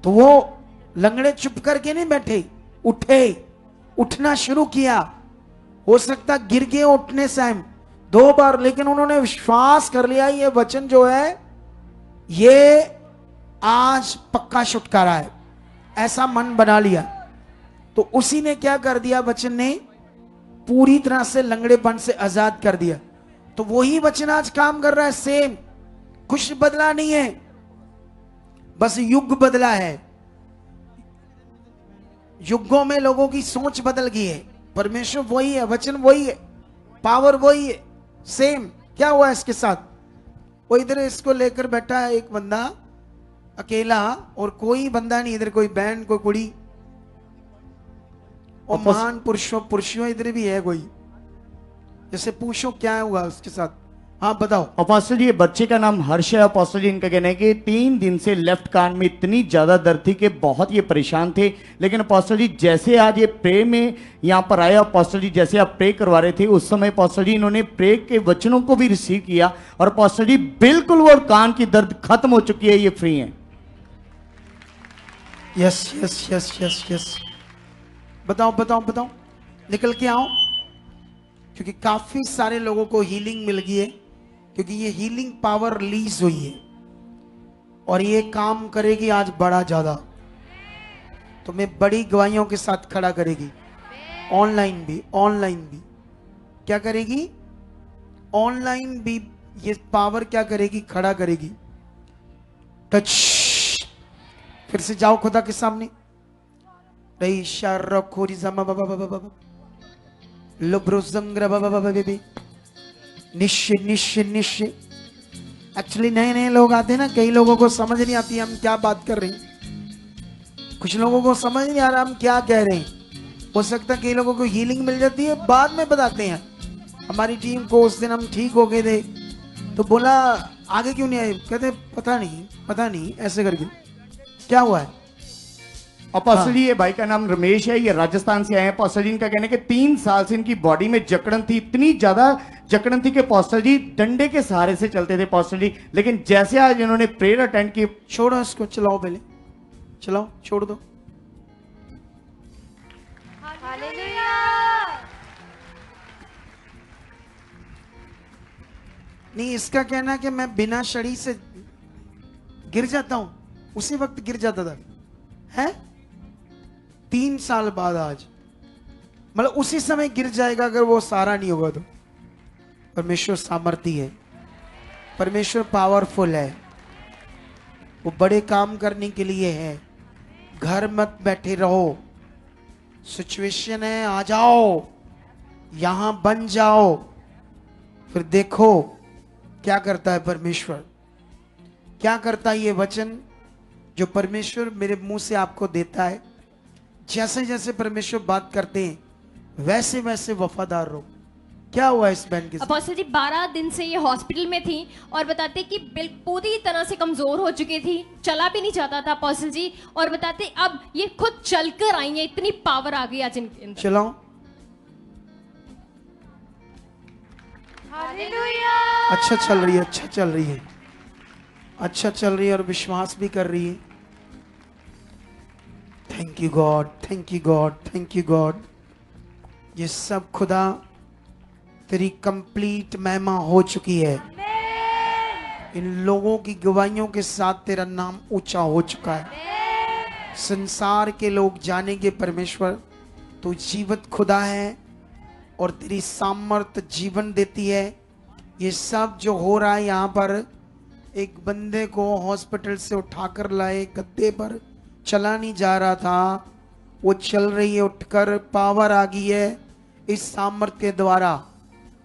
तो वो लंगड़े चुप करके नहीं बैठे, उठे, उठना शुरू किया। हो सकता गिर गए उठने से 2 बार, लेकिन उन्होंने विश्वास कर लिया ये वचन जो है ये आज पक्का छुटकारा है, ऐसा मन बना लिया। तो उसी ने क्या कर दिया, वचन ने पूरी तरह से लंगड़ेपन से आजाद कर दिया। तो वही वचन आज काम कर रहा है, सेम। कुछ बदला नहीं है, बस युग बदला है। युगों में लोगों की सोच बदल गई है। परमेश्वर वही है, वचन वही है, पावर वही है, सेम। क्या हुआ इसके साथ? वो इधर इसको लेकर बैठा है एक बंदा अकेला, और कोई बंदा नहीं इधर, कोई बहन कोई कुड़ी, और महान पुरुषों पुरुषों इधर भी है कोई। जैसे पूछो क्या हुआ उसके साथ। हाँ बताओ। अपोस्टल जी, ये बच्चे का नाम हर्ष है। अपोस्टल जी, इनका कहना है कि 3 दिन से लेफ्ट कान में इतनी ज्यादा दर्द थी कि बहुत ये परेशान थे। लेकिन अपोस्टल जी जैसे आज ये प्रे में यहाँ पर आया, अपोस्टल जी जैसे आप प्रे करवा रहे थे उस समय अपोस्टल जी इन्होंने प्रे के वचनों को भी रिसीव किया, और अपोस्टल जी बिल्कुल वो कान की दर्द खत्म हो चुकी है, ये फ्री है। Yes yes yes yes yes, बताओ बताओ बताओ, निकल के आओ। क्योंकि काफी सारे लोगों को हीलिंग मिल गई है, क्योंकि ये हीलिंग पावर रिलीज हुई है और ये काम करेगी आज बड़ा ज्यादा। तुम्हें बड़ी गवाहियों के साथ खड़ा करेगी, ऑनलाइन भी, ऑनलाइन भी। क्या करेगी? ऑनलाइन भी ये पावर क्या करेगी? खड़ा करेगी। टच, फिर से जाओ खुदा के सामने। रही शार खोरी जमा बाबा बाबा बाबा लुब्रोजंग्र बाबा बाबा बेबी निश्चय निश्चय निश्चय। एक्चुअली नए नए लोग आते हैं ना, कई लोगों को समझ नहीं आती हम क्या बात कर रहे हैं। कुछ लोगों को समझ नहीं आ रहा हम क्या कह रहे हैं। हो सकता है कई लोगों को हीलिंग मिल जाती है, बाद में बताते हैं। हमारी टीम को उस दिन हम ठीक हो गए थे, तो बोला आगे क्यों नहीं आए? कहते पता नहीं ऐसे करके। क्या हुआ है? अपोस्टल जी, ये भाई का नाम रमेश है, ये राजस्थान से आए हैं। अपोस्टल जी, इनका कहना है कि 3 साल से इनकी बॉडी में जकड़न थी, इतनी ज्यादा जकड़न थी कि अपोस्टल जी डंडे के सहारे से चलते थे अपोस्टल जी। लेकिन जैसे आज इन्होंने प्रेयर अटेंड की, छोड़ो इसको, चलाओ पहले, चलाओ, छोड़ दो। नहीं, इसका कहना है कि मैं बिना शरीर से गिर जाता हूं, उसी वक्त गिर जाता था, है 3 साल बाद आज, मतलब उसी समय गिर जाएगा अगर वो सारा नहीं होगा तो। परमेश्वर सामर्थी है, परमेश्वर पावरफुल है, वो बड़े काम करने के लिए है। घर मत बैठे रहो, सिचुएशन है, आ जाओ, यहां बन जाओ, फिर देखो क्या करता है परमेश्वर, क्या करता है ये वचन जो परमेश्वर मेरे मुंह से आपको देता है। जैसे जैसे परमेश्वर बात करते हैं वैसे वैसे वफादार रहो। क्या हुआ इस बहन के साथ? अपोस्टल जी 12 दिन से ये हॉस्पिटल में थी और बताते कि पूरी तरह से कमजोर हो चुकी थी, चला भी नहीं जाता था अपोस्टल जी, और बताते अब ये खुद चलकर आई है, इतनी पावर आ गई आज इनके अंदर। चलाओ, अच्छा चल रही है, अच्छा चल रही है, अच्छा चल रही है और विश्वास भी कर रही है। Thank you God, thank you God, thank you God. ये सब खुदा तेरी कंप्लीट महिमा हो चुकी है। इन लोगों की गवाहियों के साथ तेरा नाम ऊंचा हो चुका है। संसार के लोग जानेंगे परमेश्वर तू जीवित खुदा है और तेरी सामर्थ जीवन देती है। ये सब जो हो रहा है यहाँ पर, एक बंदे को हॉस्पिटल से उठाकर लाए, गद्दे पर चला नहीं जा रहा था, वो चल रही है उठकर, पावर आ गई है इस सामर्थ के द्वारा।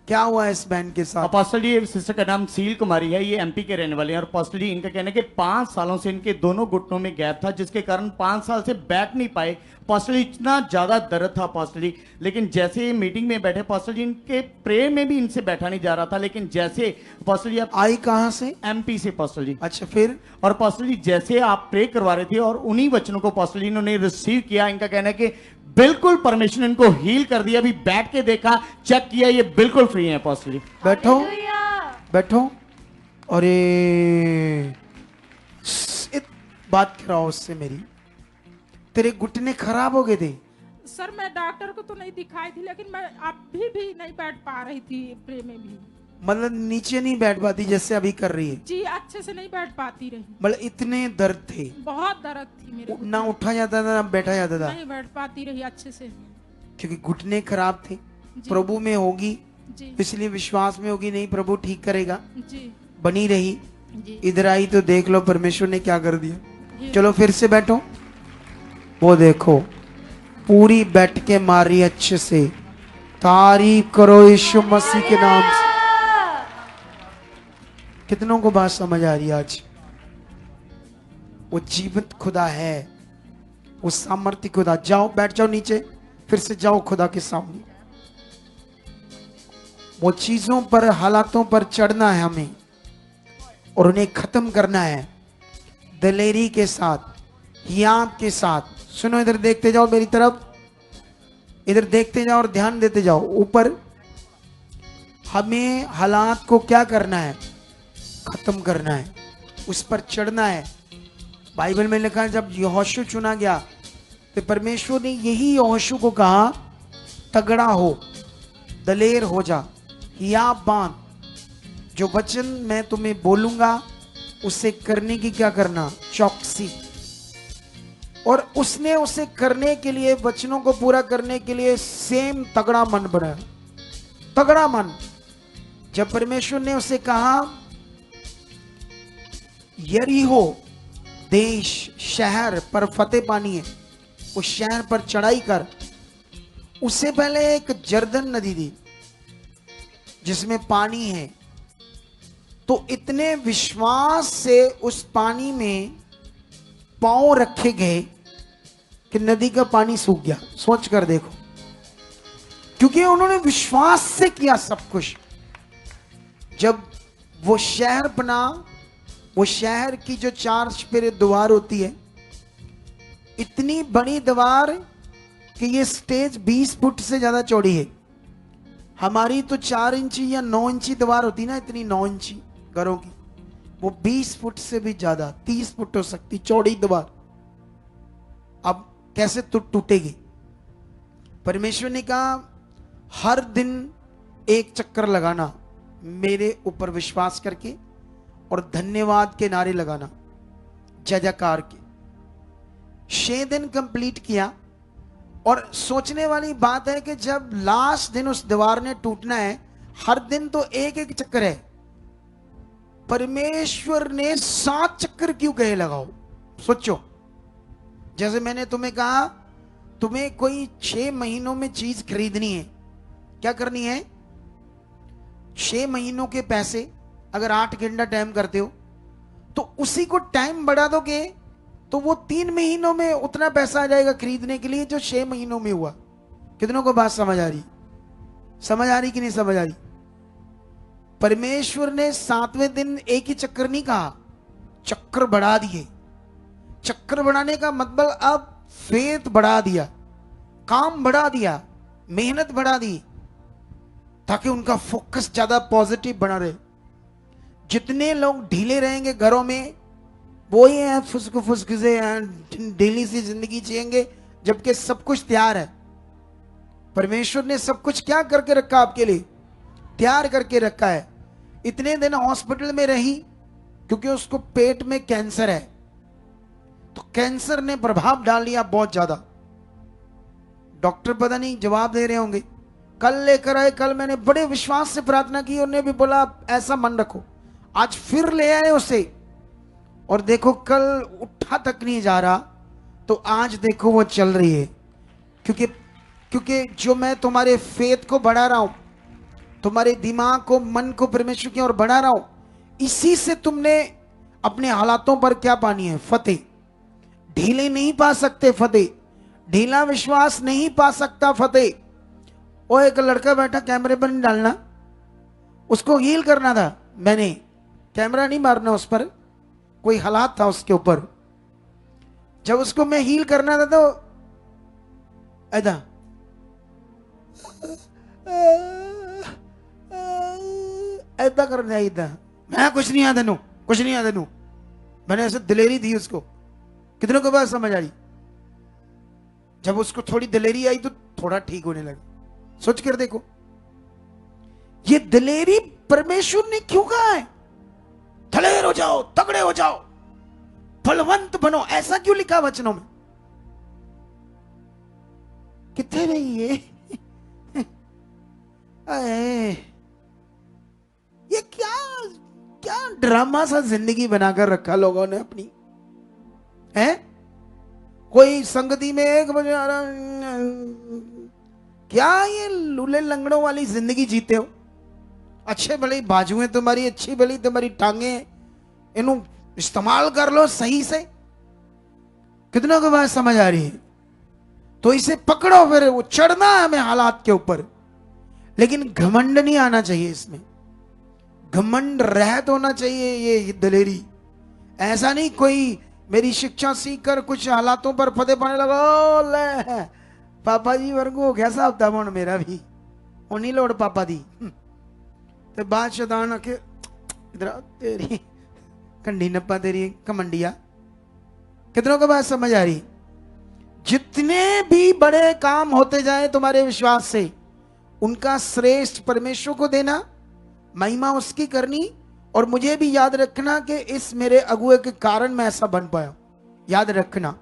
क्या हुआ इस बहन के साथ? अपोस्टल जी, सिस्टर का नाम सील कुमारी है, ये एमपी के रहने वाले हैं। और अपोस्टल जी, इनका कहना है कि 5 सालों से इनके दोनों घुटनों में गैप था, जिसके कारण 5 साल से बैठ नहीं पाए। अपोस्टल जी, इतना ज्यादा दर्द था अपोस्टल जी, लेकिन जैसे ये मीटिंग में बैठे अपोस्टल जी, इनके प्रेयर में भी इनसे बैठा नहीं जा रहा था, लेकिन जैसे अपोस्टल जी आप आई कहां से? एमपी से अपोस्टल जी। अच्छा, फिर? और अपोस्टल जी, जैसे आप प्रे करवा रहे थे और उन्हीं वचनों को अपोस्टल जी इन्होंने रिसीव किया, इनका कहना है कि बिल्कुल परमेश्वर ने इनको हील कर दिया। अभी बैठ के देखा, चेक किया, ये बिल्कुल फ्री है अपोस्टल जी। बैठो, बैठो। अरे बात कराओ उससे मेरी। तेरे घुटने खराब हो गए थे? सर मैं डॉक्टर को तो नहीं दिखाई थी, लेकिन मैं अभी भी नहीं बैठ पा रही थी, प्रे में भी। मतलब नीचे नहीं बैठ पाती जैसे अभी कर रही है? जी, अच्छे से नहीं बैठ पाती रही। मतलब इतने दर्द थे? बहुत दर्द थी मेरे ना उठा जाता था ना बैठा जाता था? नहीं बैठ पाती रही अच्छे से, क्योंकि घुटने खराब थे। प्रभु में होगी जी, इसलिए विश्वास में होगी, नहीं प्रभु ठीक करेगा, जी, बनी रही। जी, इधर आई तो देख लो परमेश्वर ने क्या कर दिया। चलो फिर से बैठो। वो देखो पूरी बैठ के मारी अच्छे से। तारीफ करो यीशु मसीह के नाम से। कितनों को बात समझ आ रही है आज? वो जीवित खुदा है, वो सामर्थ्य खुदा। जाओ बैठ जाओ नीचे, फिर से जाओ खुदा के सामने। वो चीजों पर, हालातों पर चढ़ना है हमें और उन्हें खत्म करना है दिलेरी के साथ, हियात के साथ। सुनो, इधर देखते जाओ मेरी तरफ, इधर देखते जाओ और ध्यान देते जाओ। ऊपर हमें हालात को क्या करना है? खत्म करना है, उस पर चढ़ना है। बाइबल में लिखा है जब यहोशू चुना गया तो परमेश्वर ने यही यहोशू को कहा, तगड़ा हो, दलेर हो जा, हियाब बांध। जो वचन मैं तुम्हें बोलूंगा उसे करने की क्या करना? चौकसी। और उसने उसे करने के लिए, वचनों को पूरा करने के लिए सेम तगड़ा मन बनाया, तगड़ा मन। जब परमेश्वर ने उसे कहा यरीहो देश, शहर पर फतेह पानी है, उस शहर पर चढ़ाई कर, उससे पहले एक जर्दन नदी थी जिसमें पानी है। तो इतने विश्वास से उस पानी में पांव रखे गए कि नदी का पानी सूख गया। सोच कर देखो, क्योंकि उन्होंने विश्वास से किया सब कुछ। जब वो शहर बना, वो शहर की जो 4 चुफेरे द्वार होती है, इतनी बड़ी दीवार कि ये स्टेज 20 फुट से ज्यादा चौड़ी है। हमारी तो 4 इंची या 9 इंची दीवार होती ना, इतनी 9 इंची घरों की, वो 20 फुट से भी ज्यादा 30 फुट हो सकती चौड़ी दीवार। अब कैसे टूटेगी? परमेश्वर ने कहा हर दिन एक चक्कर लगाना मेरे ऊपर विश्वास करके, और धन्यवाद के नारे लगाना, जय जयकार के। 6 दिन कंप्लीट किया। और सोचने वाली बात है कि जब लास्ट दिन उस दीवार ने टूटना है, हर दिन तो एक एक चक्कर है, परमेश्वर ने 7 चक्कर क्यों कहे लगाओ? सोचो। जैसे मैंने तुम्हें कहा, तुम्हें कोई 6 महीनों में चीज खरीदनी है, क्या करनी है? 6 महीनों के पैसे अगर 8 घंटा टाइम करते हो, तो उसी को टाइम बढ़ा दोगे तो वो 3 महीनों में उतना पैसा आ जाएगा खरीदने के लिए जो 6 महीनों में हुआ। कितनों को बात समझ आ रही? समझ आ रही कि नहीं समझ आ रही? परमेश्वर ने 7वें दिन एक ही चक्कर नहीं कहा, चक्कर बढ़ा दिए। चक्कर बढ़ाने का मतलब अब फेथ बढ़ा दिया, काम बढ़ा दिया, मेहनत बढ़ा दी, ताकि उनका फोकस ज्यादा पॉजिटिव बना रहे। जितने लोग ढीले रहेंगे घरों में, वो ही है फुसके डेली सी जिंदगी जिएंगे, जबकि सब कुछ तैयार है। परमेश्वर ने सब कुछ क्या करके रखा आपके लिए? तैयार करके रखा है। इतने दिन हॉस्पिटल में रही क्योंकि उसको पेट में कैंसर है, तो कैंसर ने प्रभाव डाल लिया बहुत ज्यादा। डॉक्टर पता नहीं जवाब दे रहे होंगे। कल लेकर आए, कल मैंने बड़े विश्वास से प्रार्थना की, उन्होंने भी बोला ऐसा मन रखो। आज फिर ले आए उसे, और देखो कल उठा तक नहीं जा रहा, तो आज देखो वो चल रही है। क्योंकि जो मैं तुम्हारे फेथ को बढ़ा रहा हूं, तुम्हारे दिमाग को, मन को परमेश्वर की ओर बढ़ा रहा हूं, इसी से तुमने अपने हालातों पर क्या पानी है? फतेह। ढीले नहीं पा सकते फतेह, ढीला विश्वास नहीं पा सकता फतेह। वो एक लड़का बैठा, कैमरे पर नहीं डालना, उसको हील करना था मैंने, कैमरा नहीं मारना उस पर, कोई हालात था उसके ऊपर। जब उसको मैं हील करना था तो ऐसा ऐसा करना ही था। मैं कुछ नहीं आता नू, कुछ नहीं आता नू, मैंने ऐसे दिलेरी दी उसको। कितनों को बात समझ आ रही? जब उसको थोड़ी दिलेरी आई तो थोड़ा ठीक होने लगा। सोच कर देखो, ये दिलेरी परमेश्वर ने क्यों कहा है? दलेर हो जाओ, तगड़े हो जाओ, बलवंत बनो, ऐसा क्यों लिखा वचनों में? कितने रही ये क्या क्या ड्रामा सा जिंदगी बनाकर रखा लोगों ने अपनी, है? कोई संगति में 1 बजे आ रहा, क्या ये लूले लंगड़ों वाली जिंदगी जीते हो? अच्छे भले बाजुएं तुम्हारी, अच्छी भली तुम्हारी टांगे, इन्हों इस्तेमाल कर लो सही से। कितनों को बात समझ आ रही है? तो इसे पकड़ो, फिर वो चढ़ना है हमें हालात के ऊपर, लेकिन घमंड नहीं आना चाहिए इसमें। घमंड रहत होना चाहिए, ये दलेरी। ऐसा नहीं कोई मेरी शिक्षा सीखकर कुछ हालातों पर फतेह पाने लगा, ओ ले पापा जी वर्गो कैसा होता मन मेरा भी, वो नहीं लोड़ पापा दी। तो बात शैतान के इधर तेरी कंडी नप्पा, तेरी कमंडिया। कितनों को बात समझ आ रही? जितने भी बड़े काम होते जाए तुम्हारे विश्वास से, उनका श्रेष्ठ परमेश्वर को देना, महिमा उसकी करनी, और मुझे भी याद रखना कि इस मेरे अगुए के कारण मैं ऐसा बन पाया। याद रखना,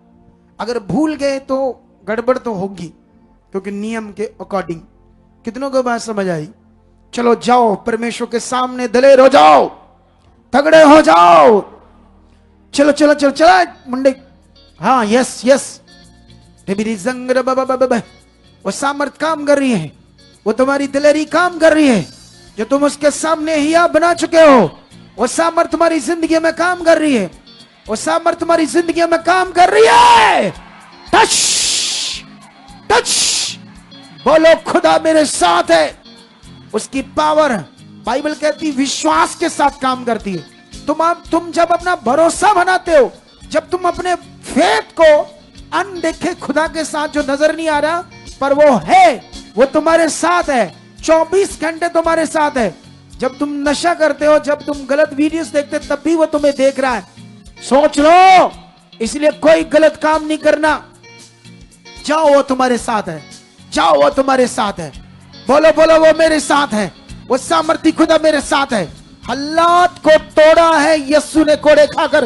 अगर भूल गए तो गड़बड़ तो होगी, क्योंकि नियम के अकॉर्डिंग। कितनों को बात समझ आई? चलो जाओ, परमेश्वर के सामने दलेर हो जाओ, तगड़े हो जाओ। चलो चलो चलो चला मुंडे, हाँ यस यस। वो सामर्थ काम कर रही है, वो तुम्हारी दिलेरी काम कर रही है, जो तुम उसके सामने हिया बना चुके हो। वो सामर्थ तुम्हारी जिंदगी में काम कर रही है, वो सामर्थ तुम्हारी जिंदगी में काम कर रही है। टच टच, बोलो खुदा मेरे साथ है। उसकी पावर, बाइबल कहती विश्वास के साथ काम करती है। तुम जब अपना भरोसा बनाते हो, जब तुम अपने फेथ को अनदेखे खुदा के साथ जो नजर नहीं आ रहा, पर वो है, वो तुम्हारे साथ है, 24 घंटे तुम्हारे साथ है। जब तुम नशा करते हो, जब तुम गलत वीडियोस देखते, तब भी वो तुम्हें देख रहा है। सोच लो, इसलिए कोई गलत काम नहीं करना। जाओ, वो तुम्हारे साथ है, जाओ, वो तुम्हारे साथ है। बोलो बोलो, वो मेरे साथ है, वो सामर्थी खुदा मेरे साथ है। हालात को तोड़ा है यीशु ने कोड़े खाकर,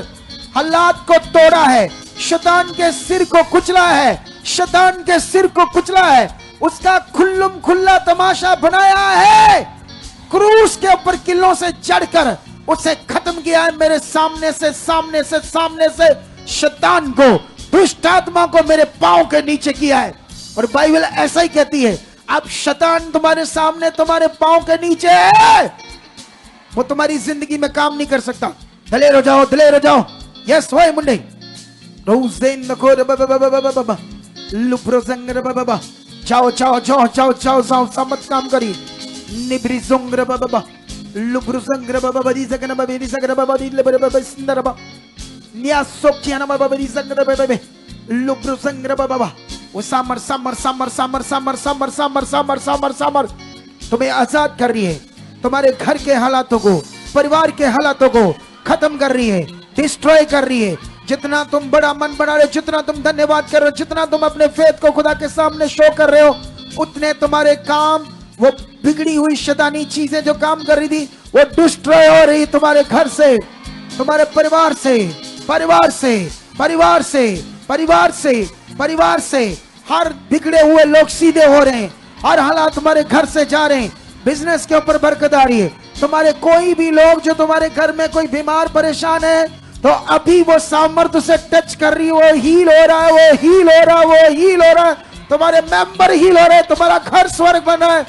हालात को तोड़ा है, शैतान के सिर को कुचला है, शैतान के सिर को कुचला है, उसका खुल्लम खुल्ला तमाशा बनाया है। क्रूस के ऊपर किलों से चढ़कर उसे खत्म किया है। मेरे सामने से शैतान को, दुष्ट आत्मा को मेरे पांव के नीचे किया है। और बाइबल ऐसा ही कहती है, अब शैतान तुम्हारे सामने, तुम्हारे पांव के नीचे है, वो तुम्हारी जिंदगी में काम नहीं कर सकता। दलेर हो जाओ, दलेर हो जाओ। यस होए मुंडे रोज़ेन नखोर बाबा लुप्रोजंगर बाबा, जाओ जाओ जाओ जाओ जाओ जाओ, समत काम करी। निब्रिजोंगर बाबा लुब्रुजंगर बाबा बदी सकन बाबा बदी सकन बाबा दी लेबर बाबा सुंदर बाबा निया सोकियाना बाबा बदी सकन बाबा लुब्रुजंगर बाबा। वो सामर सामर सामर सामर सामर सामर सामर सामर सामर सामर तुम्हें आजाद कर रही है। तुम्हारे घर के हालातों को, परिवार के हालातों को खत्म कर रही है, डिस्ट्रॉय कर रही है। जितना तुम बड़ा मन बना रहे हो, जितना तुम धन्यवाद कर रहे हो, जितना तुम अपने फेथ को खुदा के सामने शो कर रहे हो, उतने तुम्हारे काम, वो बिगड़ी हुई शैतानी चीजें जो काम कर रही थी, वो डिस्ट्रॉय हो रही तुम्हारे घर से, तुम्हारे परिवार से, परिवार से, परिवार से, परिवार से, परिवार से। हर बिगड़े हुए लोग सीधे हो रहे हैं, हर हालात तुम्हारे घर से जा रहे हैं। बिजनेस के ऊपर बरकत आ रही है। तुम्हारे कोई भी लोग जो तुम्हारे घर में कोई बीमार परेशान है, तो अभी वो सामर्थ्य से टच कर रही है, वो हील हो रहा है, वो हील हो रहा है, वो हील हो रहा है। तुम्हारे मेंबर हील हो रहे हैं, तुम्हारा घर स्वर्ग बन रहा है।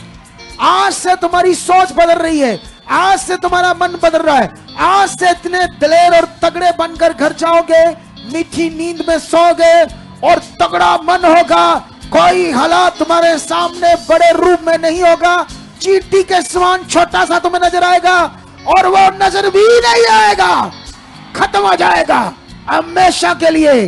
आज से तुम्हारी सोच बदल रही है, आज से तुम्हारा मन बदल रहा है। आज से इतने दिलेर और तगड़े बनकर घर जाओगे, मीठी नींद में सोओगे और तगड़ा मन होगा। कोई हालात तुम्हारे सामने बड़े रूप में नहीं होगा, चींटी के समान छोटा सा तुम्हें नजर आएगा, और वो नजर भी नहीं आएगा, खत्म हो जाएगा हमेशा के लिए।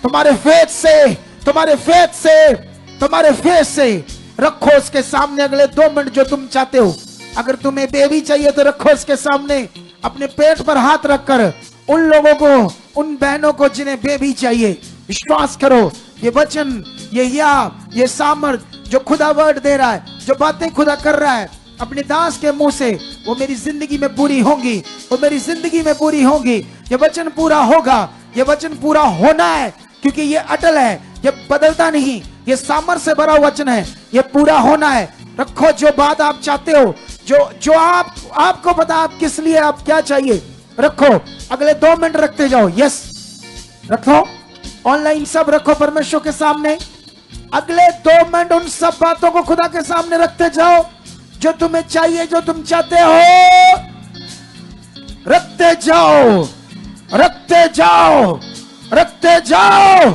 तुम्हारे फेथ से, तुम्हारे फेथ से, तुम्हारे फेथ से रखो उसके सामने अगले 2 मिनट जो तुम चाहते हो। अगर तुम्हें बेबी चाहिए तो रखो उसके सामने, अपने पेट पर हाथ रखकर उन लोगों को, उन बहनों को जिन्हें बेबी चाहिए, विश्वास करो ये वचन, ये सामर्थ जो खुदा वर्ड दे रहा है, जो बातें खुदा कर रहा है अपने दास के मुंह से, वो मेरी जिंदगी में पूरी होंगी, वो मेरी जिंदगी में पूरी होंगी। ये वचन पूरा होगा, ये वचन पूरा होना है, क्योंकि ये अटल है, ये बदलता नहीं, ये सामर्थ से भरा वचन है, ये पूरा होना है। रखो जो बात आप चाहते हो, जो आपको पता आप किस लिए, आप क्या चाहिए, रखो। अगले 2 मिनट रखते जाओ। यस, रखो, ऑनलाइन सब रखो परमेश्वर के सामने। अगले 2 मिनट उन सब बातों को खुदा के सामने रखते जाओ, जो तुम्हें चाहिए, जो तुम चाहते हो, रखते जाओ, रखते जाओ, रखते जाओ।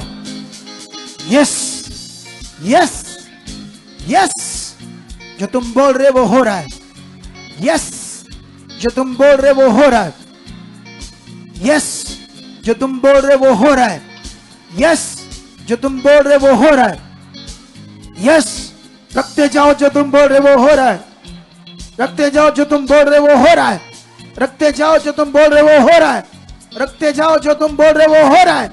यस यस यस, जो तुम बोल रहे वो हो रहा है। यस, जो तुम बोल रहे वो हो रहा है। यस, जो तुम बोल रहे वो हो रहा है। यस, जो तुम बोल रहे वो हो रहा है। यस, रखते जाओ, जो तुम बोल रहे वो हो रहा है। रखते जाओ, जो तुम बोल रहे वो हो रहा है। रखते जाओ, जो तुम बोल रहे वो हो रहा है। रखते जाओ, जो तुम बोल रहे वो हो रहा है।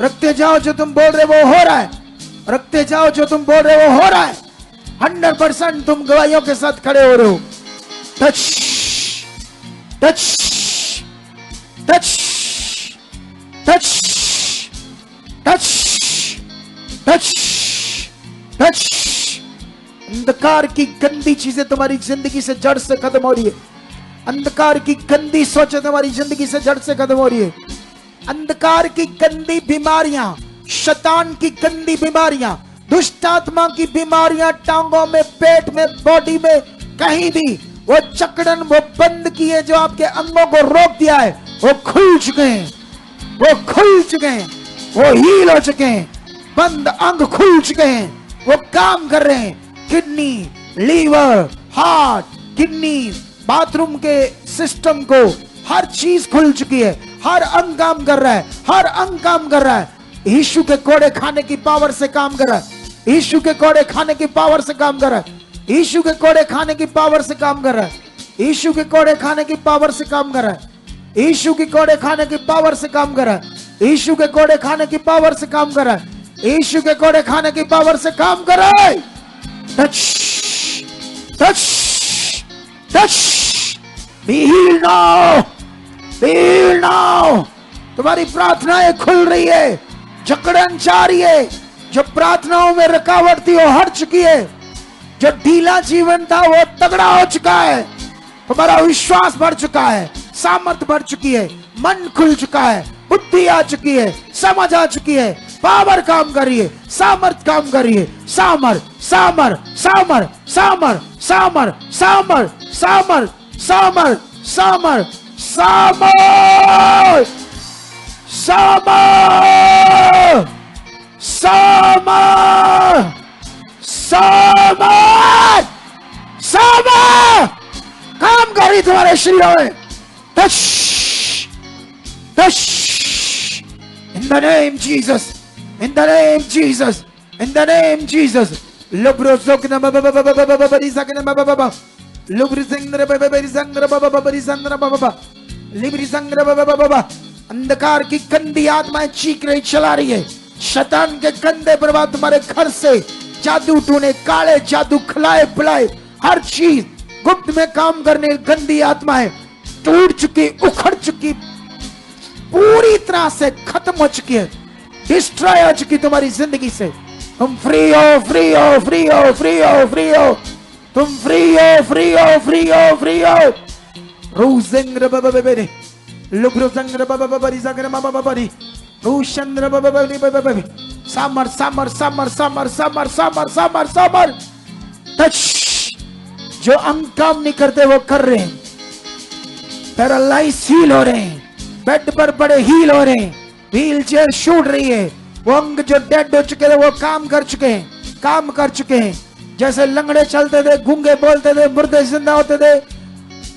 रखते जाओ, जो तुम बोल रहे वो हो रहा है। रखते जाओ, जो तुम बोल रहे वो हो रहा है। 100% तुम गवाहियों के साथ खड़े हो रहे हो। Touch touch touch touch touch touch touch. अंधकार की गंदी चीजें तुम्हारी जिंदगी से जड़ से खत्म हो रही है। अंधकार की गंदी सोचें तुम्हारी जिंदगी से जड़ से खत्म हो रही है। अंधकार की गंदी बीमारियां, शैतान की गंदी बीमारियां, दुष्ट आत्मा की बीमारियां, टांगों में, पेट में, बॉडी में, कहीं भी वो चकड़न, वो बंद किए जो आपके अंगों को रोक दिया है, वो खुल चुके हैं, वो खुल चुके हैं, वो हील हो चुके हैं। बंद अंग खुल चुके हैं, वो काम कर रहे हैं। Kidney, liver, heart, kidney, bathroom के सिस्टम को, हर चीज खुल चुकी है। हर अंग काम कर रहा है, हर अंग काम कर रहा है। यीशु के कोड़े खाने की पावर से काम कर रहा है। यीशु के कोड़े खाने की पावर से काम कर रहा है। यीशु के कोड़े खाने की पावर से काम कर रहा है। यीशु के कोड़े खाने की पावर से काम कर रहा है। यीशु के कोड़े खाने की पावर से काम कर रहा है। यीशु के कोड़े खाने की पावर से काम कर रहा है। यीशु के कोड़े खाने की पावर से काम कर रहा है। Touch touch touch, be healed now, be healed now. तुम्हारी प्रार्थनाएं खुल रही है, जकड़न जा रही है। जो प्रार्थनाओं में रुकावट थी वो हट चुकी है। जो ढीला जीवन था वो तगड़ा हो चुका है। तुम्हारा विश्वास बढ़ चुका है, सामर्थ बढ़ चुकी है, मन खुल चुका है, बुद्धि आ चुकी है, समझ आ चुकी है, पावर काम कर रही है, सामर्थ काम कर रही है। सामर सामर सामर सामर सामर सामर सामर सामर सामर सामर सामर सामर सामर सामर काम कर रही तुम्हारे शरीरों में। Touch touch, in the name Jesus, in the name Jesus, in the name Jesus. Lubro zokna baba baba baba baba rizakna baba baba, lubri sangra baba baba rizangra baba baba rizangra baba baba, libri sangra baba baba baba। अंधकार की गंदी आत्माएं चीख रही, चला रही है। शैतान के गंदे प्रभाव तुम्हारे घर से, जादू टूने, काले जादू, खिलाए पिलाए, हर चीज गुप्त में काम करने गंदी आत्माएं टूट चुकी, उखड़ चुकी, पूरी तरह से खत्म हो चुकी है, डिस्ट्रॉय हो चुकी तुम्हारी जिंदगी से। तुम फ्री हो, फ्री हो, फ्री हो, फ्री हो, फ्री हो, तुम फ्री हो, फ्री हो, फ्री हो, फ्री हो। रूजिंग्र बाबा बेबे, लुग्रो संग्र बाबा बाबा रिजाग्र बाबा बाबा री, रूशंद्र बाबा बाबा बाबा, सामर सामर सामर सामर सामर सामर सामर सामर। टच, जो अंग काम नहीं करते वो कर रहे हैं, पैरालाइज हील हो रहे हैं, बेड पर पड़े हील हो रहे हैं, व्हील चेयर छूट रही है। वो अंग जो डेड हो चुके थे वो काम कर चुके हैं, काम कर चुके हैं। जैसे लंगड़े चलते थे, गूंगे बोलते थे, मुर्दे जिंदा होते थे,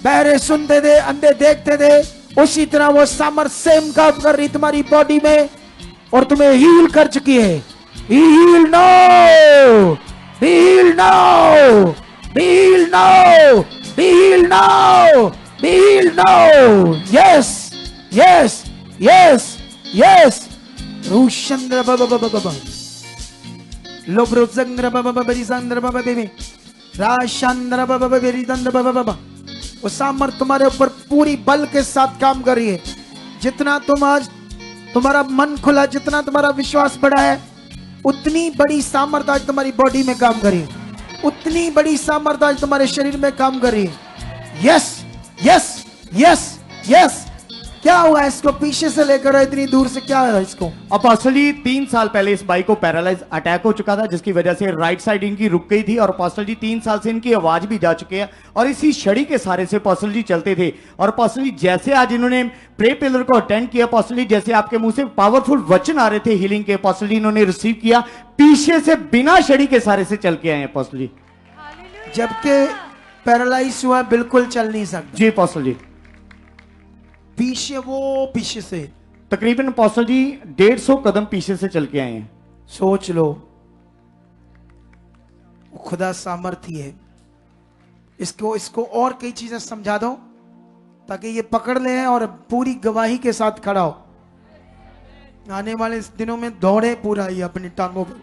बहरे सुनते थे, अंधे देखते थे, उसी तरह वो सामर सेम काम कर रही तुम्हारी बॉडी में और तुम्हें हील कर चुकी है। Heal now, heal now, heal now, heal now, heal now. Yes yes yes yes. रूशंद्र बाबा बाबा बाबा, लोब्रोजंग्र बाबा बाबा रिजंद्र बाबा बेबी, राशंद्र बाबा बाबा रिजंद्र बाबा बाबा। वो सामर तुम्हारे ऊपर पूरी बल के साथ काम कर रही है। जितना तुम आज, तुम्हारा मन खुला, जितना तुम्हारा विश्वास बढ़ा है, उतनी बड़ी सामर्थ आज तुम्हारी बॉडी में काम कर रही है, उतनी बड़ी सामर्थ आज तुम्हारे शरीर में काम कर रही है। Yes yes yes yes. क्या हुआ इसको, पीछे से लेकर इतनी दूर से क्या है इसको? अपोस्टल जी 3 साल पहले इस बाई को पैरालाइज अटैक हो चुका था, जिसकी वजह से राइट साइड इनकी रुक गई थी और अपोस्टल जी 3 साल से इनकी आवाज भी जा चुकी है और इसी छड़ी के सहारे से अपोस्टल जी चलते थे। और अपोस्टल जी जैसे आज इन्होंने प्रे पिलर को अटेंड किया, अपोस्टल जी जैसे आपके मुंह से पावरफुल वचन आ रहे थे हीलिंग के, अपोस्टल जी इन्होंने रिसीव किया, पीछे से बिना छड़ी के सहारे से चल के आए अपोस्टल जी। जबकि पैरालाइज हुआ, बिल्कुल चल नहीं सकता। जी अपोस्टल जी। पीछे, वो पीछे से तकरीबन अपोस्टल जी 150 कदम पीछे से चल के आए हैं। सोच लो, खुदा सामर्थ्य है। इसको और कई चीजें समझा दो ताकि ये पकड़ ले और पूरी गवाही के साथ खड़ा हो। आने वाले दिनों में दौड़े पूरा ये अपनी टांगों पर,